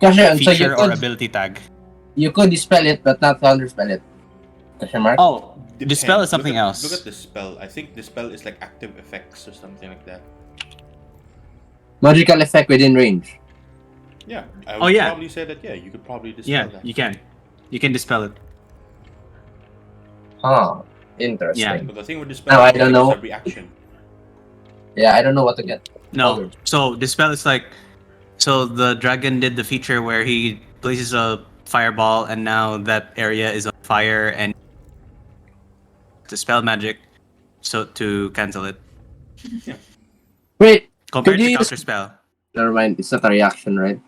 Question, so feature or ability tag. you could dispel it, but not counterspell it. Question mark. Oh, the spell is Depends. something else. Look at the spell. I think the spell is like active effects or something like that. Magical effect within range. Yeah. I Oh, would yeah. probably say that, yeah, you could probably dispel Yeah, that. you can. You can dispel it. Huh. Interesting. Yeah. But the thing with dispel No, I is don't it's know. a reaction. Yeah, I don't know what to get. No. So the spell is like, so the dragon did the feature where he places a fireball, and now that area is on fire, and the spell magic, so to cancel it. Wait, Compared Could to you use- counter spell. never mind. It's not a reaction, right?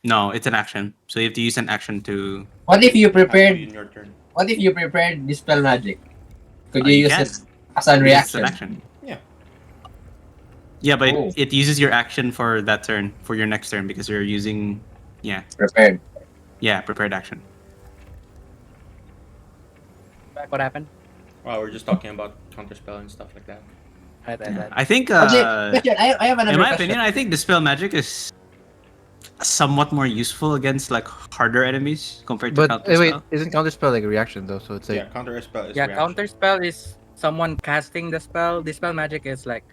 No, it's an action. So you have to use an action to. What if you Have to be prepared? in your turn. What if you prepared dispel magic? Could You you use can. it as a Because it's reaction? an action. Yeah. Yeah, but Oh. it uses your action for that turn, for your next turn, because you're using, Prepared. prepared action. Back, what happened? Wow, we're just talking about counterspell and stuff like that. Right. I think, Question, I have another in my question. opinion, I think dispel magic is somewhat more useful against like harder enemies compared to But counter wait, spell. isn't counterspell like a reaction though? So it's like Yeah, counter spell is Yeah, reaction. counter spell is someone casting the spell. Dispel magic is like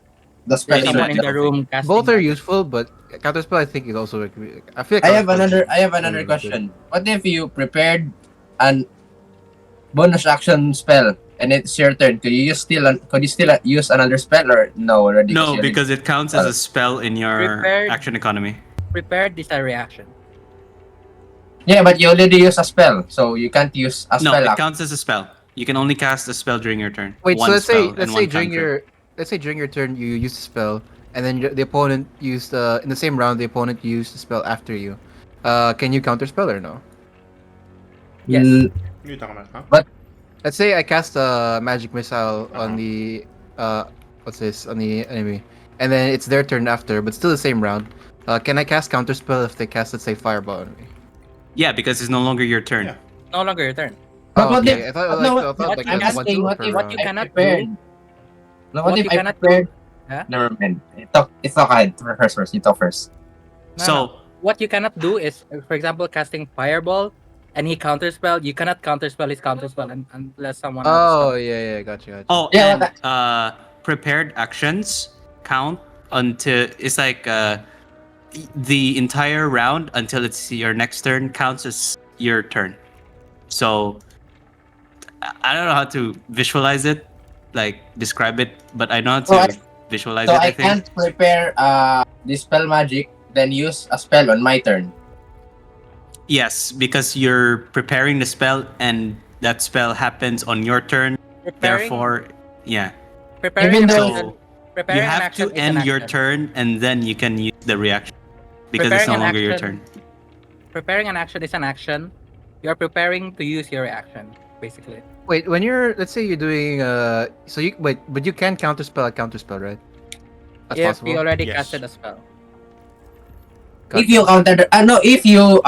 The spell Any someone in magic, the room casting. both are magic. useful, but counterspell I think is also like I feel like I have counterspell another. I have is another really good. question. What if you prepared an bonus action spell and it's your turn? Could you still use another spell or no already? No, you already- because it counts as a spell in your Prepared. action economy. Prepared is a reaction. yeah, but you already use a spell, so you can't use a No, spell. it counts as a spell. You can only cast a spell during your turn. Wait, One so let's say spell and let's one say during cantrip. your turn you use the spell, and then the opponent used in the same round the opponent used the spell after you. Can you counterspell or no? Yes. Mm, What are you talking about, huh? Let's say I cast a magic missile Uh-huh. on the what's this on the enemy, and then it's their turn after, but still the same round. Can I cast counterspell if they cast, let's say, fireball on me? Yeah, because it's no longer your turn. Yeah. No longer your turn. But Oh, what okay. if- I thought but like, no, I thought what like I'm that's asking, one what per if- what round. you I cannot prepared. do. No, What what if you I cannot prepared? Huh? Never mind. It's okay. First. You talk first. No, So no. What you cannot do is, for example, casting fireball, and he counterspell. You cannot counterspell his counterspell unless someone else. Oh yeah, gotcha. Oh, Yeah, and prepared actions count until it's like the entire round until it's your next turn counts as your turn. So I don't know how to visualize it, like describe it, but I know how to visualize So it. I I think. can't prepare dispel magic, then use a spell on my turn. Yes, because you're preparing the spell, and that spell happens on your turn. Preparing, Therefore, yeah. preparing Even an though- action. So Preparing you an have action to is an end your action. turn, and then you can use the reaction because it's Preparing no an longer your action- turn. Preparing an action is an action. You're preparing to use your reaction, basically. Wait, when you're let's say you're doing so you wait, but you can counterspell a counterspell, right? That's If possible. you already Yes. casted a spell. If you counter, if you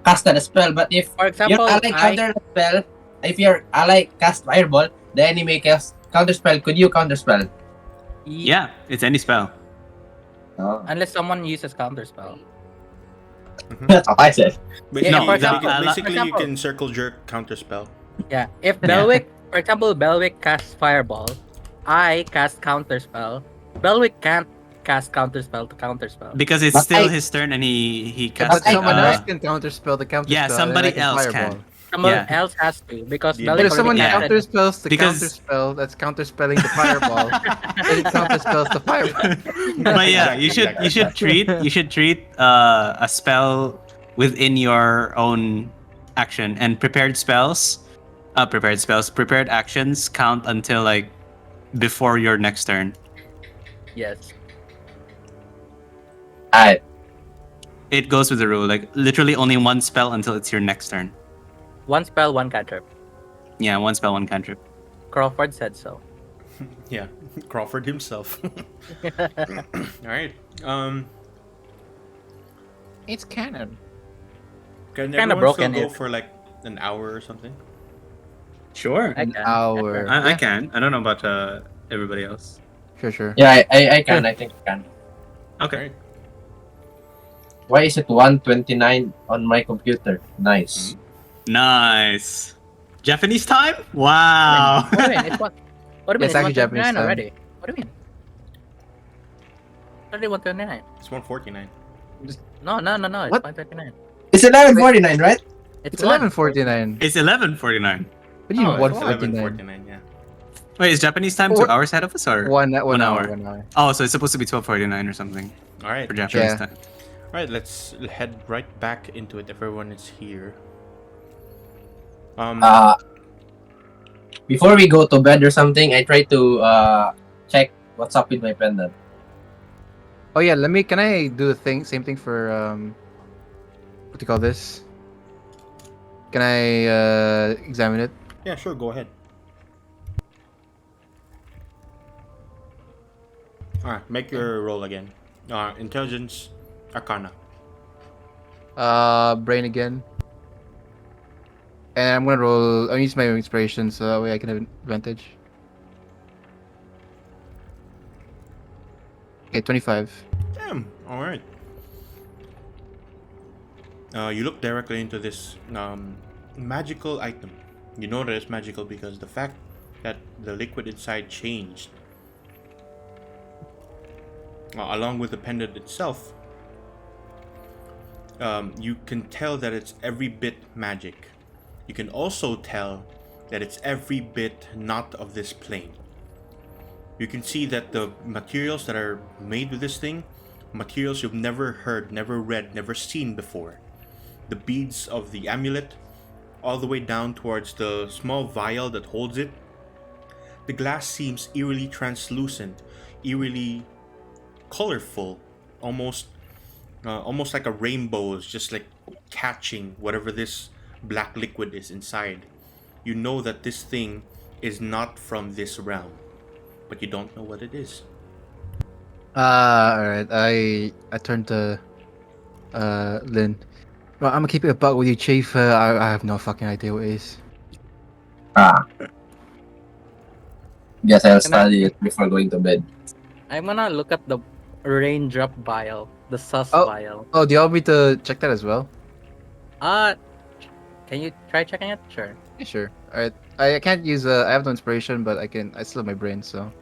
casted a spell, but if For your example, ally counter a spell, if your ally cast fireball, the enemy cast counterspell. Could you counterspell? Yeah, it's any spell. Oh. Unless someone uses counterspell. That's what I said. Basically, Yeah, for example- basically for you example- can circle jerk counterspell. Yeah. If Yeah. Belwick, for example, Belwick casts fireball, I cast counterspell. Belwick can't cast counterspell to counterspell. Because it's But still I- his turn, and he But cast. someone I- else can counterspell the counterspell. Yeah, and then somebody I can else fireball. can. Someone Yeah. else has to because Yeah. But Belwick if someone Yeah. already casted. counterspells the Because- counterspell, that's counterspelling the fireball. Then it counterspells the fireball. But yeah, Exactly, you should treat a spell within your own action, and prepared actions count until like before your next turn. Yes. Alright. It goes with the rule, like literally only one spell until it's your next turn. One spell, one cantrip. Yeah, one spell, one cantrip. Crawford said so. Yeah, Crawford himself. All right. It's canon. Can Kinda everyone broken still go it. for like an hour or something? Sure, I An can. hour. I can. I don't know about everybody else. Sure. Yeah, I can. I think I can. Okay. Why is it 129 on my computer? Nice. Nice. Japanese time? Wow. What do you mean? It's what? What do you mean? It's actually It's 129 Japanese time. already. What do you mean? Already 129. It's 149. No. It's What? 129. It's 11:49, right? It's 11:49. It's 11:49. What do you mean Oh, it's 149? 11:49, yeah. Wait, is Japanese time 2 hours ahead of us or 1 1 hour. hour? 1 hour. Oh, so it's supposed to be 12:49 or something All right. for Japanese Yeah. time. All right. Let's head right back into it. Everyone is here. Before we go to bed or something, I try to check what's up with my pendant. Oh yeah, can I do the same thing for what do you call this? Can I examine it? Yeah, sure. Go ahead. All right. Make your roll again. Intelligence, Arcana. Brain again. And I'm gonna roll. I'll use my inspiration so that way I can have advantage. Okay, 25. Damn. All right. You look directly into this magical item. You know that it's magical because the fact that the liquid inside changed, along with the pendant itself, you can tell that it's every bit magic. You can also tell that it's every bit not of this plane. You can see that the materials that are made with this thing, materials you've never heard, never read, never seen before. The beads of the amulet, all the way down towards the small vial that holds it. The glass seems eerily translucent, eerily colorful, almost like a rainbow is just like catching whatever this black liquid is inside. You know that this thing is not from this realm, but you don't know what it is. Alright. I turned to Lynn. Right, I'm gonna keep it a buck with you, Chief. I have no fucking idea what it is. Guess I'll study it before going to bed. I'm gonna look at the raindrop vial, the sus Oh. vial. Oh, do you want me to check that as well? Can you try checking it? Sure. Yeah, sure. Alright. I can't use I have no inspiration, but I still have my brain, so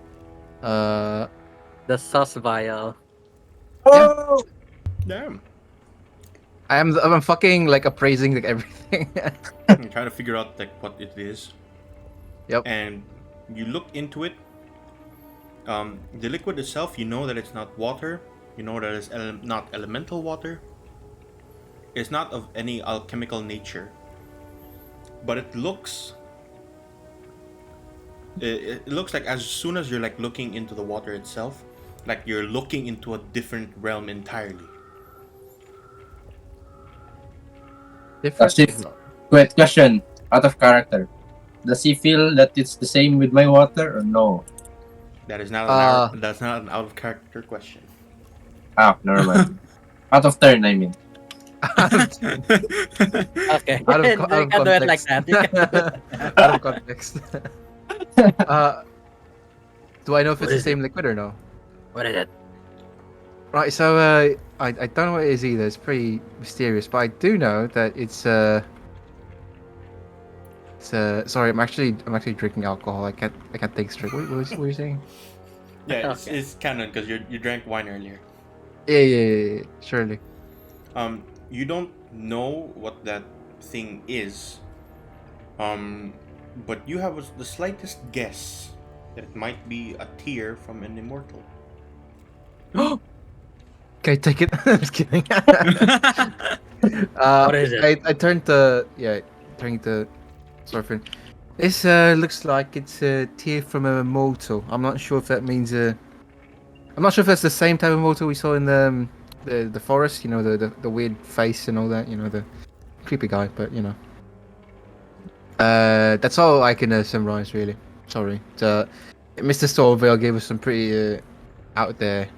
The sus vial. Oh! Damn. I'm fucking like appraising like everything. I'm trying to figure out like what it is. Yep. And you look into it. The liquid itself, you know that it's not water. You know that it's not elemental water. It's not of any alchemical nature. But it looks. It looks like as soon as you're like looking into the water itself, like you're looking into a different realm entirely. Different. Wait, question. Out of character. Does he feel that it's the same with my water or no? That is not that's not an out of character question. Never mind. Out of turn, I mean. Okay. Out of You can do it like context. that. You can do it. Out of context. Do I know if it's the same liquid or no? What is it? Right, so I don't know what it is either. It's pretty mysterious, but I do know that it's sorry, I'm actually drinking alcohol. I can't think straight. What were you saying? Yeah, Okay. it's canon because you drank wine earlier. Yeah, surely. You don't know what that thing is. But you have the slightest guess that it might be a tear from an immortal. Can I take it? I'm just kidding. What is it? I turned to Sorfin. This looks like it's a tear from a mortal. I'm not sure if that means I'm not sure if that's the same type of mortal we saw in the forest. You know, the weird face and all that. You know, the creepy guy. But you know, that's all I can summarize really. Sorry. Mr. Stormvale gave us some pretty out there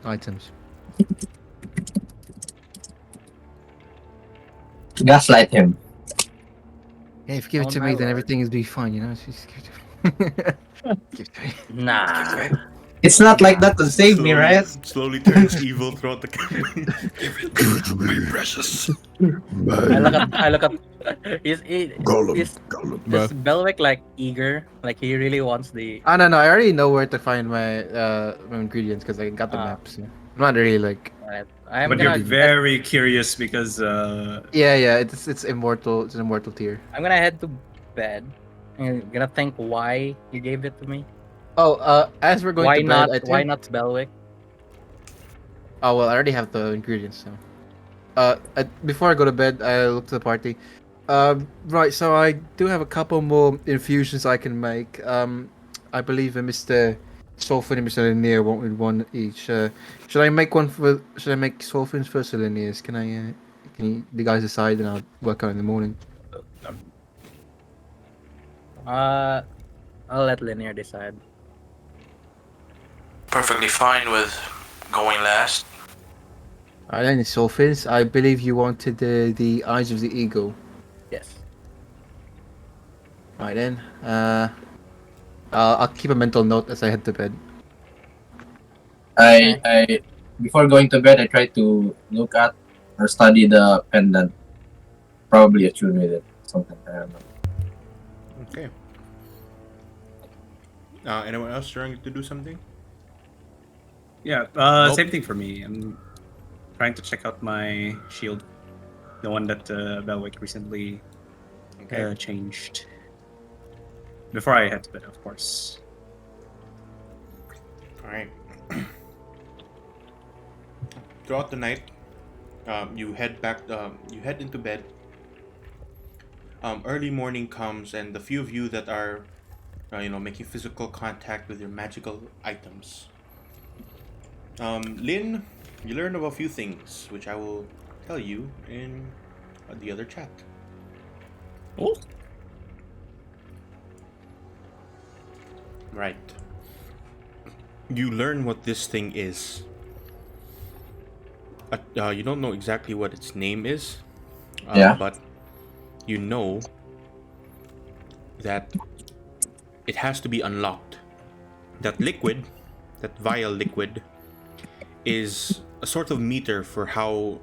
items. Gaslight him. Yeah, if you give it Oh to my me, then lord. everything will be fine. You know, it's just give it to me. Give it to me. Nah. It's not like that to save me, right? Slowly turns evil throughout the campaign. Give it to me, precious. I look at. Is Gollum. is Belwick like eager? Like he really wants the. Oh no, I already know where to find my ingredients because I got the map. So I'm not really like. Alright, I'm But gonna. you're very curious because Yeah, it's immortal. It's an immortal tier. I'm gonna head to bed. I'm gonna think why you gave it to me. Oh, as we're going Why to bed, not? I Why think. not Spellwick? Oh well, I already have the ingredients. So, before I go to bed, I look to the party. Right. So I do have a couple more infusions I can make. I believe Mr. Sulfin and Mr. Lanier want one each. Should I make one for? Should I make Sulfin's first or Lanier's? Can I? The guys decide, and I'll work out in the morning. I'll let Linear decide. Perfectly fine with going last. Alright, then Sulfins. I believe you wanted the eyes of the eagle. Yes. Right then. I'll keep a mental note as I head to bed. I before going to bed, I try to look at or study the pendant. Probably attune with it. Something I don't know. Okay. Anyone else trying to do something? Yeah, Nope. same thing for me. I'm trying to check out my shield, the one that Belwick recently Okay. changed. Before I head to bed, of course. All right. Throughout the night, you head back. You head into bed. Early morning comes, and the few of you that are, making physical contact with your magical items. Lynn, you learn of a few things, which I will tell you in the other chat. Oh. Right. You learn what this thing is. You don't know exactly what its name is, Yeah. but you know that it has to be unlocked. That liquid, that vial liquid, is a sort of meter for how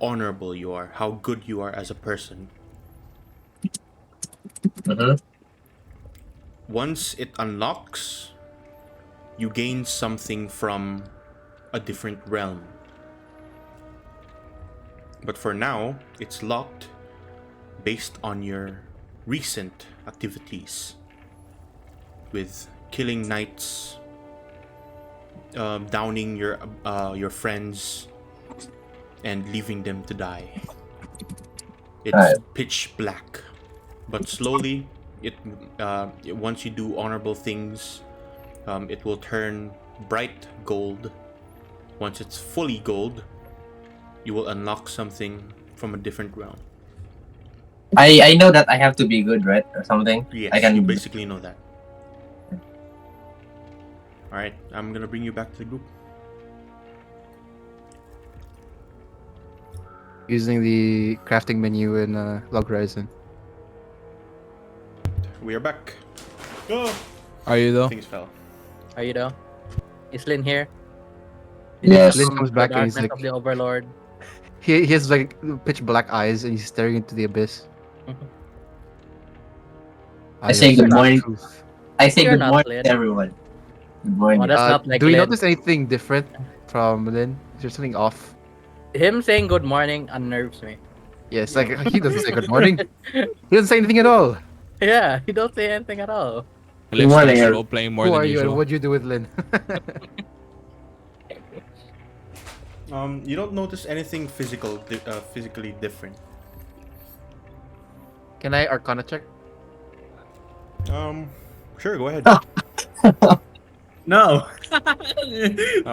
honorable you are, how good you are as a person. Mm-hmm. Once it unlocks, you gain something from a different realm. But for now, it's locked based on your recent activities with killing knights, downing your friends, and leaving them to die. It's Right. pitch black, but slowly, once you do honorable things, it will turn bright gold. Once it's fully gold, you will unlock something from a different realm. I know that I have to be good, right, or something. Yes, I can. you basically know that. Alright, I'm gonna bring you back to the group. Using the crafting menu in Log Horizon. We are back. Oh, Are you though? things fell. Are you though? Is Lin here? Yes. Lin comes The back and he's darkness like, of the Overlord. he has like pitch black eyes and he's staring into the abyss. I say have good seen the morning. truth. I say You're good not morning Lin. to everyone. Good morning. Oh, that's not like do you Lin. notice anything different from Lin? Is there something off? Him saying good morning unnerves me. Yes, like he doesn't say good morning. He doesn't say anything at all. Yeah, he don't say anything at all. Good Let's morning, start role playing more Who than are you and usual. what do you do with Lin? You don't notice anything physically different. Can I Arcana check? Sure, go ahead. No.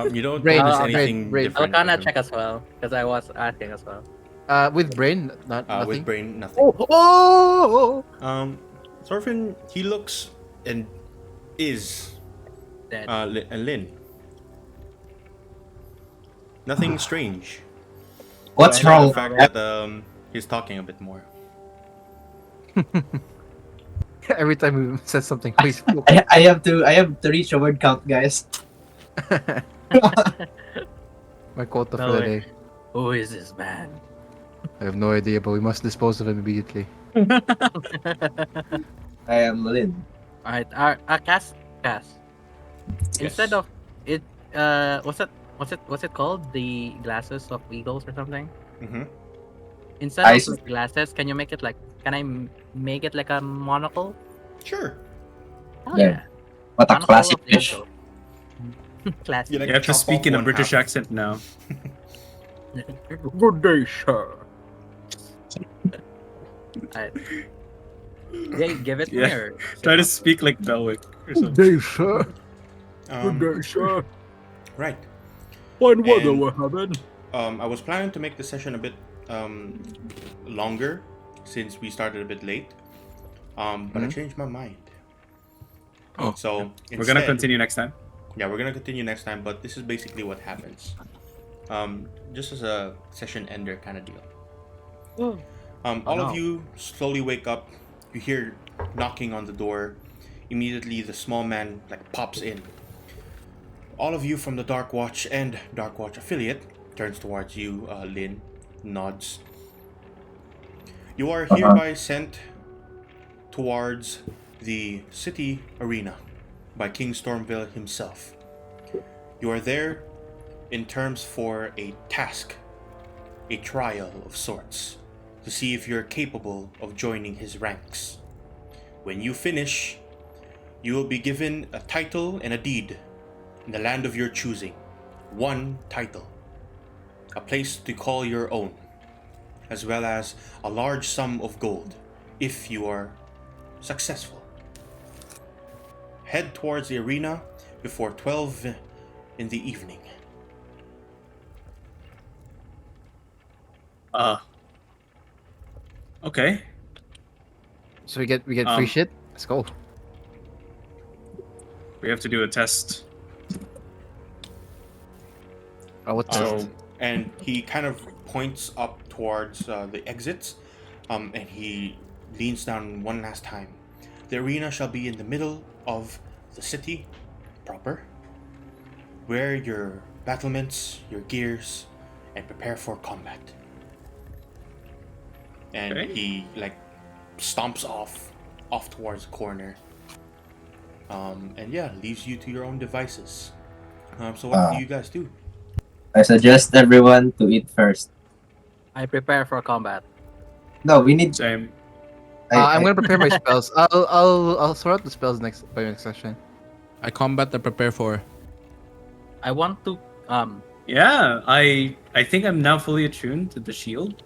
You don't Brain, notice brain, anything brain. I'll different. kinda check as well, because I was asking as well. With brain, nothing. With brain, nothing. Oh! Thorfinn, he looks and is Dead. Lin. Nothing strange. What's Other than wrong? the fact that he's talking a bit more. Every time he says something, please. I have to reach a word count, guys. My quota No for the way. day. Who is this man? I have no idea, but we must dispose of him immediately. I am Lynn. Alright, Cass. Instead of it, what's it called? The glasses of eagles or something? Mm-hmm. Instead I of see. like glasses, can you make it like? Can I make it like a monocle? Sure. Oh, Yeah. yeah. What a Monocle classic of dish. Yogo. Classic. You like You have to chop speak off in a one British half. accent now. Good day, sir. Alright. Yeah, give it to me Yeah. or Try to speak like Belwick or something. Day, sir. sir. Right. Fine weather we're having. I was planning to make the session a bit longer since we started a bit late. But I changed my mind. Oh. So We're gonna instead- continue next time. Yeah, we're gonna continue next time, but this is basically what happens. Just as a session ender kind of deal. All of no. you slowly wake up. You hear knocking on the door. Immediately, the small man pops in. All of you from the Dark Watch and Dark Watch affiliate turns towards you. Lynn nods. You are hereby sent towards the city arena by King Stormville himself. You are there in terms for a task, a trial of sorts, to see if you're capable of joining his ranks. When you finish, you will be given a title and a deed in the land of your choosing. One title, a place to call your own, as well as a large sum of gold if you are successful. Head towards the arena before 12 in the evening. Okay. So we get free shit. Let's go. We have to do a test. What So- test? And he kind of points up towards the exits, and he leans down one last time. The arena shall be in the middle of the city proper. Wear your battlements, your gears, and prepare for combat. And Okay. he stomps off towards the corner. And yeah, leaves you to your own devices. So what do you guys do? I suggest everyone to eat first. I prepare for combat. No, we need. Same. I'm gonna prepare my spells. I'll sort out the spells by next session. I combat and prepare for. I want to Yeah, I think I'm now fully attuned to the shield.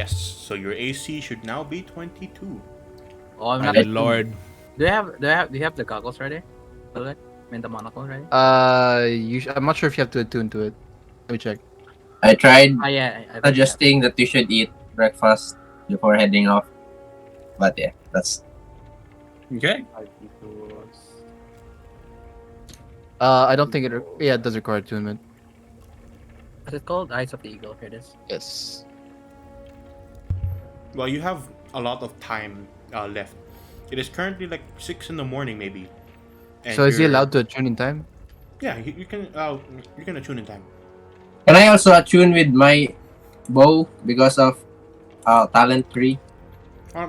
Yes, so your AC should now be 22. oh I'm My not lord. Do you have the goggles ready? By the way? I mean the monocle ready? I'm not sure if you have to attune to it. Let me check. I tried Yeah, I suggesting that you should eat breakfast before heading off. But yeah, that's Okay. I don't think it. Yeah, it does require attunement. What's it called? Eyes of the Eagle. Here it is. Yes. Well, you have a lot of time left. It is currently 6 in the morning, maybe. And So is he you're- allowed to attune in time? Yeah, you can attune in time. Can I also attune with my bow because of talent 3?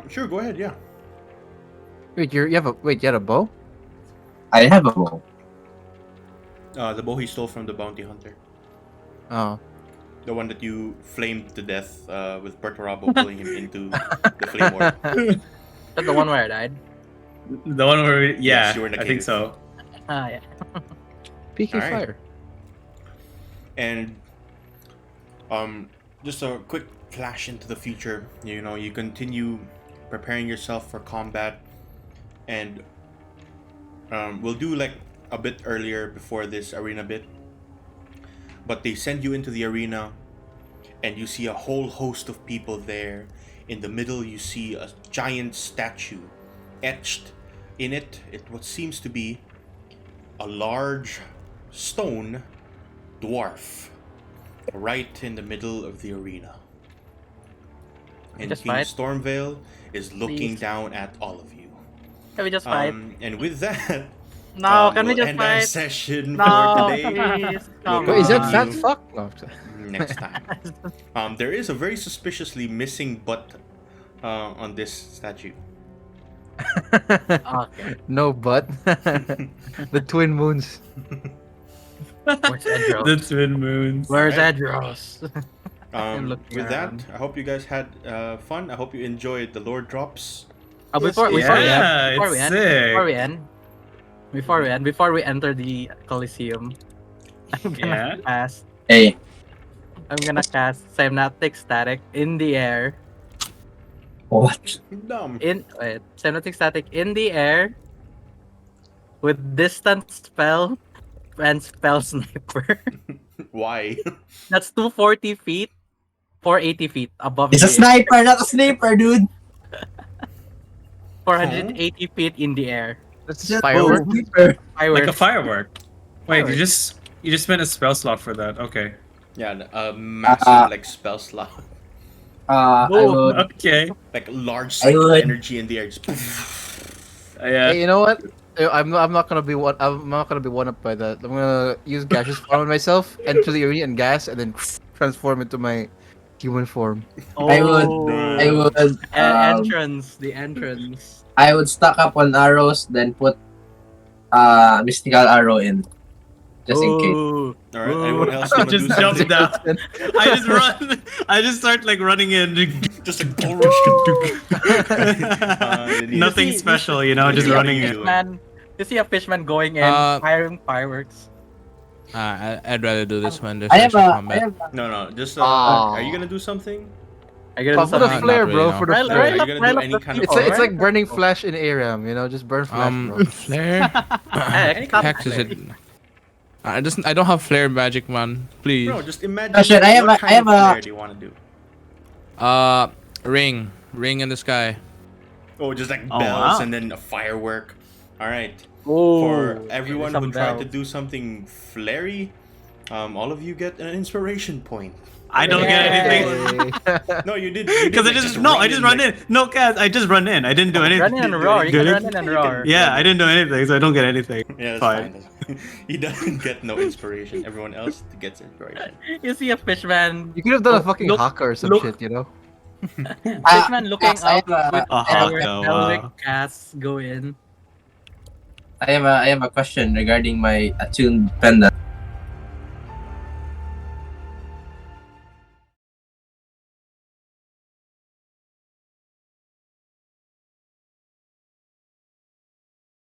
Sure, go ahead. Yeah. Wait, you had a bow? I have a bow. The bow he stole from the bounty hunter, Oh. the one that you flamed to death with Perturabo pulling him into the flame orb. That's the one where I died. The one where we, yeah, Yes, you were in the I think cave. so. Yeah. PK Alright. fire. And just a quick flash into the future. You continue preparing yourself for combat, and we'll do a bit earlier before this arena bit. But they send you into the arena, and you see a whole host of people there. In the middle, you see a giant statue. Etched in it, what seems to be a large stone dwarf right in the middle of the arena. And just King fight? Stormvale is looking Please. down at all of you. Can we just fight? And with that, No, can we we'll just end our fight? session No, for today. please. Come Wait, is that on. fat fuck? No, I'm sorry. Next time. There is a very suspiciously missing butt on this statue. Okay. No butt. The twin moons. Where's Edros? The twin moons. Where's Right. Edros? I'm looking With around. that, I hope you guys had fun. I hope you enjoyed the lore drops. Before Yeah, before we it's end, before we enter the Coliseum, I'm gonna Yeah. cast. Hey, I'm gonna cast Synaptic Static in the air. what? Dumb. Synaptic Static in the air with distance spell and spell sniper. Why? That's 240 feet, 480 feet above It's a the air. sniper, not a sleeper, dude. 480 feet in the air. That's Just firework. a sleeper. Like a Fireworks. firework. Wait, you Fireworks. just spent a spell slot for that. Okay. Yeah, a massive like spell slot, I Boom. would. Okay. like large I psychic would- energy in the air. Just Yeah. Hey, you know what? I'm not gonna be one. I'm not gonna be one up by that. I'm gonna use gaseous form on myself, enter the arena and gas, and then transform into my human form. I would. Oh. I would. Entrance. The entrance. I would stock up on arrows, then put mystical arrow in, just in case. Ooh. All right. Anyone else want to do Just jump something? down. I just run. I just start like running in. Just like Nothing special, you know, just You see a running in. fishman- You see a fishman going in, firing fireworks. I'd rather do this when there's I have actual a. I combat. have. No. Just Aw. are you gonna do something? I gotta do For the something. flare, Not bro. really, For the no. Are flare. you gonna do any kind of? It's like burning flash in Aram, you know, just burn flash, bro. Flare? Heck is it? I don't have flare magic, man. Please. Bro, just imagine. Question, I have what a- kind I have of a- flare do you want to do? Ring in the sky. Oh, just like Oh, bells wow. and then a firework. All right. Oh, For everyone some who tried to bells. do something flary, all of you get an inspiration point. I don't get anything. No, you did. Because I just run in. No, Kaz, I just run in. I didn't do anything. Run in and roar. You Do can run anything? in and roar. Yeah, I didn't do anything, so I don't get anything. Yeah, that's Fine. fine. He doesn't get no inspiration. Everyone else gets inspiration. You see a fishman. You could have done a Oh, fucking look- haka or some look. shit, you know? Fishman looking yes, I up have a- with A firework, haka, pelvic wow. casts go in. I have a question regarding my attuned pendant.